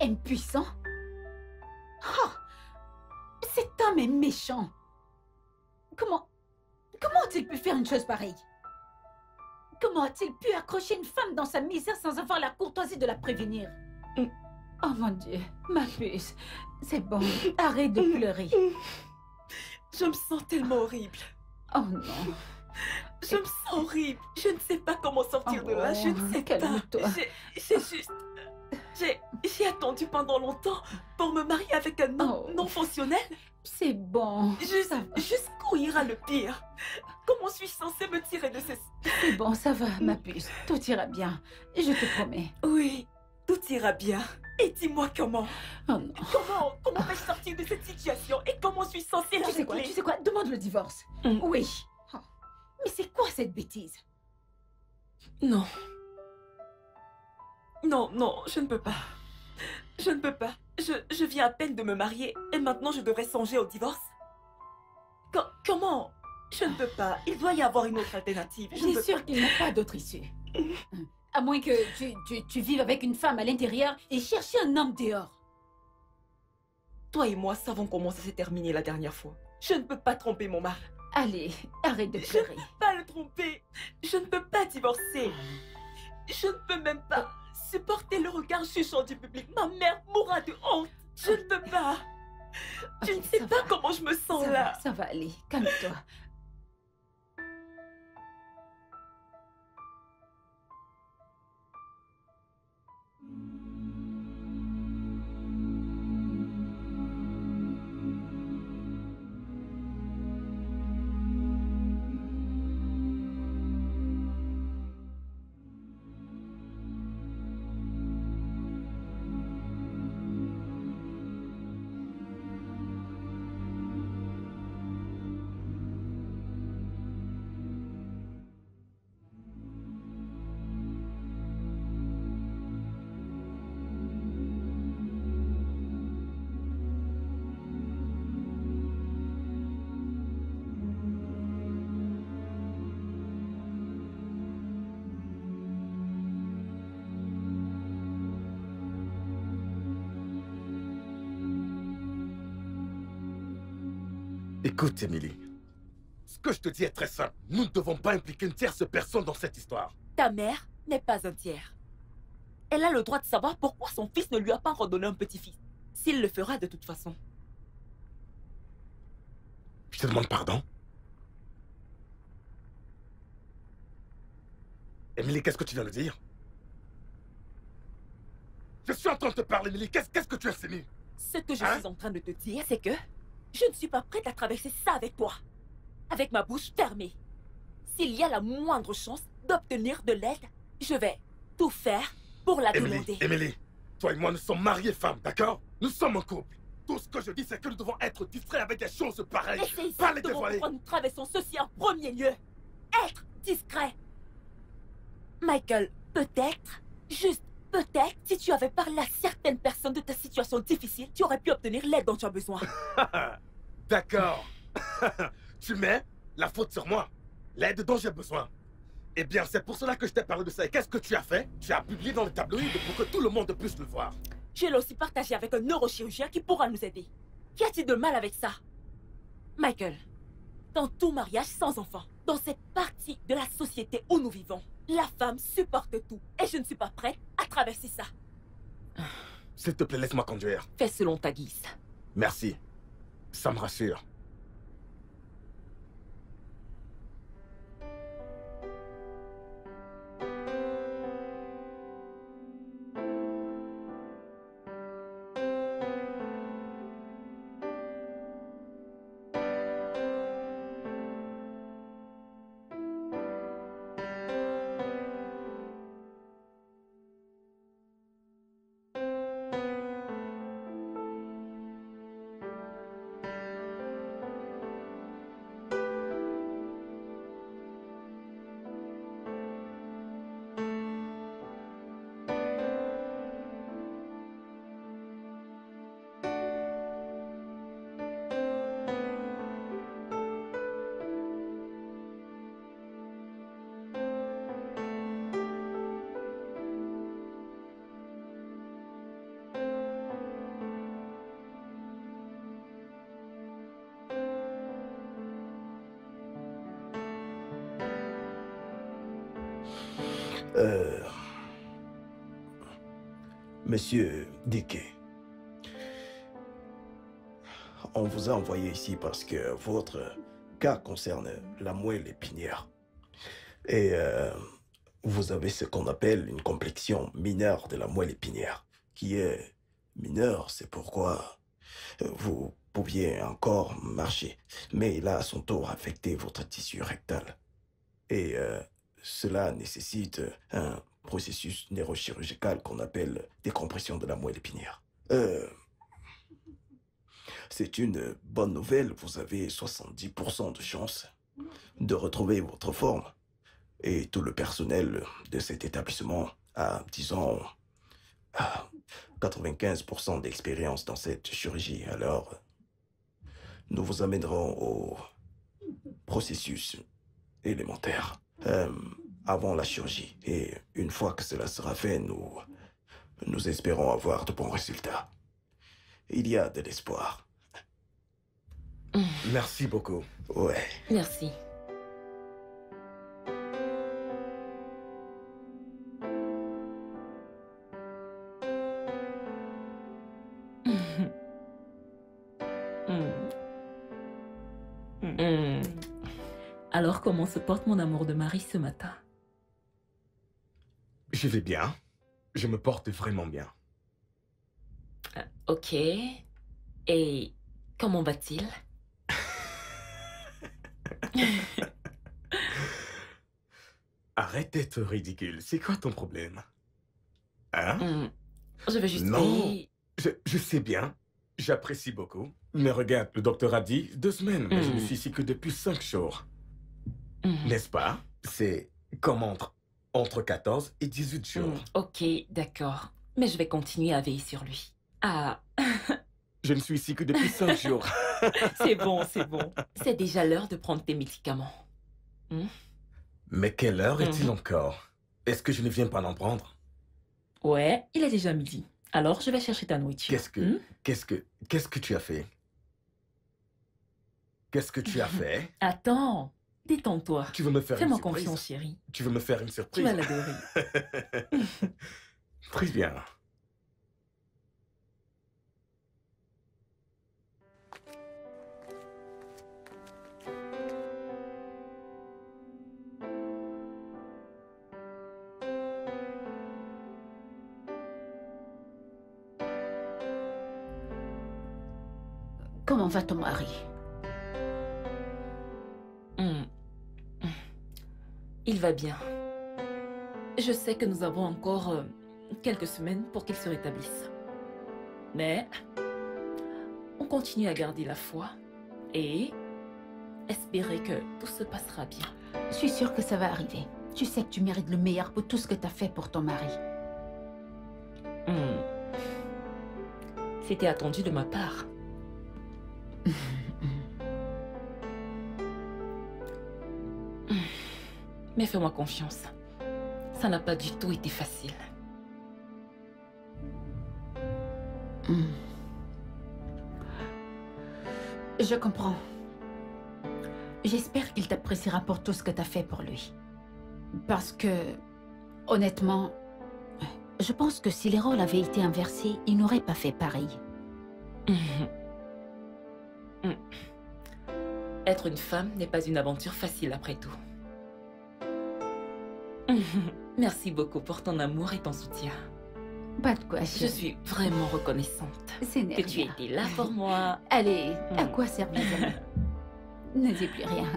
Impuissant? Oh, cet homme est méchant. Comment a-t-il pu faire une chose pareille? Comment a-t-il pu accrocher une femme dans sa misère sans avoir la courtoisie de la prévenir? Oh mon Dieu, ma puce. C'est bon, arrête de pleurer. Je me sens tellement horrible. Oh non. Je me sens horrible. Je ne sais pas comment sortir de là. Je ne sais pas. Calme-toi. J'ai juste... J'ai attendu pendant longtemps pour me marier avec un homme non fonctionnel. C'est bon. Jusqu'où ira le pire? Comment suis-je censée me tirer de ces... C'est bon, ça va, ma puce. Tout ira bien. Je te promets. Oui, tout ira bien. Et dis-moi comment. Oh non. Comment vais-je sortir de cette situation? Et comment suis-je censée la régler? Tu sais quoi? Demande le divorce. Oui. Oh. Mais c'est quoi cette bêtise? Non. Non, je ne peux pas. Je ne peux pas. Je viens à peine de me marier et maintenant je devrais songer au divorce? Comment? Je ne peux pas. Il doit y avoir une autre alternative. Je suis sûre qu'il n'y a pas d'autre issue. À moins que tu vives avec une femme à l'intérieur et chercher un homme dehors. Toi et moi savons comment ça s'est terminé la dernière fois. Je ne peux pas tromper mon mari. Allez, arrête de pleurer. Je ne peux pas le tromper. Je ne peux pas divorcer. Je ne peux même pas supporter le regard jugeant du public. Ma mère mourra de honte. Je ne peux pas. Je ne sais pas comment je me sens là. Ça va aller. Calme-toi. Écoute, Emily. Ce que je te dis est très simple. Nous ne devons pas impliquer une tierce personne dans cette histoire. Ta mère n'est pas un tiers. Elle a le droit de savoir pourquoi son fils ne lui a pas redonné un petit-fils. S'il le fera de toute façon. Je te demande pardon. Emily, qu'est-ce que tu viens de dire? Je suis en train de te parler, Emily. Qu'est-ce que tu as insinué? Ce que je suis en train de te dire, c'est que je ne suis pas prête à traverser ça avec toi. Avec ma bouche fermée. S'il y a la moindre chance d'obtenir de l'aide, je vais tout faire pour la demander. Emily, toi et moi, nous sommes mariés femmes, d'accord? Nous sommes en couple. Tout ce que je dis, c'est que nous devons être distraits avec des choses pareilles. Et c'est pas les exactement dévoiler. pourquoi nous traversons ceci en premier lieu. Être discret. Michael, peut-être, juste peut-être, si tu avais parlé à certaines personnes de ta situation difficile, tu aurais pu obtenir l'aide dont tu as besoin. D'accord. Tu mets la faute sur moi. L'aide dont j'ai besoin. Eh bien, c'est pour cela que je t'ai parlé de ça. Et qu'est-ce que tu as fait? Tu as publié dans les tabloïds pour que tout le monde puisse le voir. Je l'ai aussi partagé avec un neurochirurgien qui pourra nous aider. Qu'y a-t-il de mal avec ça? Michael, dans tout mariage sans enfant, dans cette partie de la société où nous vivons, la femme supporte tout. Et je ne suis pas prête à traverser ça. S'il te plaît, laisse-moi conduire. Fais selon ta guise. Merci. Ça me rassure. Monsieur Dickey, on vous a envoyé ici parce que votre cas concerne la moelle épinière. Et vous avez ce qu'on appelle une complexion mineure de la moelle épinière, qui est mineur, c'est pourquoi vous pouviez encore marcher. Mais là, à son tour, affecté votre tissu rectal. Et cela nécessite un processus neurochirurgical qu'on appelle décompression de la moelle épinière. C'est une bonne nouvelle, vous avez 70% de chance de retrouver votre forme. Et tout le personnel de cet établissement a, disons, 95% d'expérience dans cette chirurgie. Alors, nous vous amènerons au processus élémentaire avant la chirurgie. Et une fois que cela sera fait, nous espérons avoir de bons résultats. Il y a de l'espoir. Merci beaucoup. Ouais. Merci. Alors, comment se porte mon amour de Marie ce matin? Je vais bien. Je me porte vraiment bien. Ok. Et comment va-t-il? Arrête d'être ridicule. C'est quoi ton problème? Hein? Je veux juste... Non, je sais bien. J'apprécie beaucoup. Mais regarde, le docteur a dit 2 semaines. Mais je ne suis ici que depuis 5 jours. N'est-ce pas? C'est comme entre 14 et 18 jours. Ok, d'accord. Mais je vais continuer à veiller sur lui. Ah... Je ne suis ici que depuis 5 jours. C'est bon, c'est bon. C'est déjà l'heure de prendre tes médicaments. Mais quelle heure est-il encore? Est-ce que je ne viens pas d'en prendre? Ouais, il est déjà midi. Alors, je vais chercher ta nourriture. Qu'est-ce que tu as fait? Qu'est-ce que tu as fait? Attends, détends-toi. Tu veux me faire une surprise? Fais-moi confiance, chérie. Tu veux me faire une surprise? Tu vas l'adorer. Très bien. Comment va ton mari? Il va bien. Je sais que nous avons encore quelques semaines pour qu'il se rétablisse. Mais on continue à garder la foi et espérer que tout se passera bien. Je suis sûre que ça va arriver. Tu sais que tu mérites le meilleur pour tout ce que tu as fait pour ton mari. C'était attendu de ma part. Mais fais-moi confiance. Ça n'a pas du tout été facile. Je comprends. J'espère qu'il t'appréciera pour tout ce que tu as fait pour lui. Parce que, honnêtement, je pense que si les rôles avaient été inversés, il n'aurait pas fait pareil. Être une femme n'est pas une aventure facile après tout. Merci beaucoup pour ton amour et ton soutien. Pas de quoi, Je chérie. suis vraiment reconnaissante C'est que tu aies été là pour moi. Allez, à quoi servent les amis? Ne dis plus rien.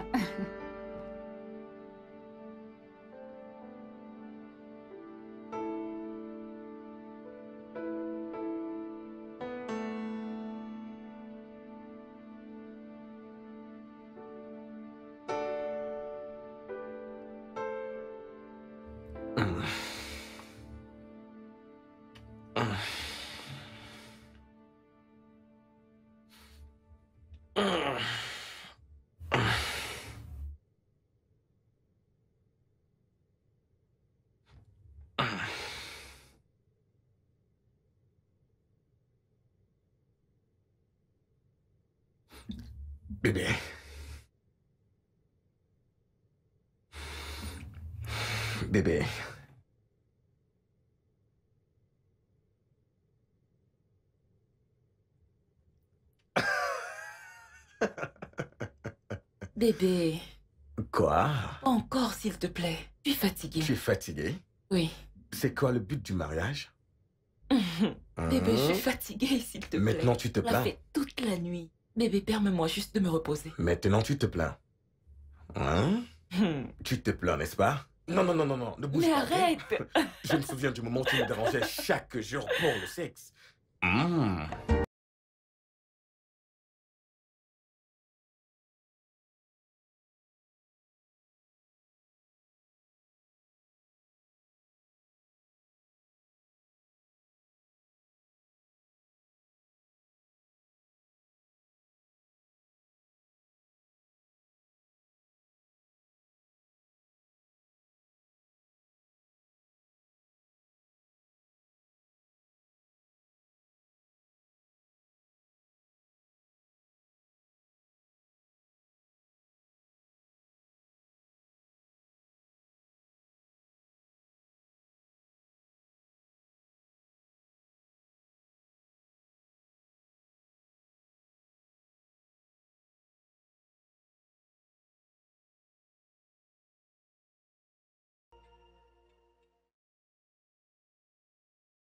Bébé. Bébé. Bébé, je suis fatiguée, s'il te plaît. Maintenant, tu te On l'a plains. fait toute la nuit. Bébé, permets-moi juste de me reposer. Maintenant, tu te plains. Hein? Tu te plains, n'est-ce pas? Non, non, non, non, non, ne bouge Mais pas. arrête! Je me souviens du moment où tu me dérangeais chaque jour pour le sexe.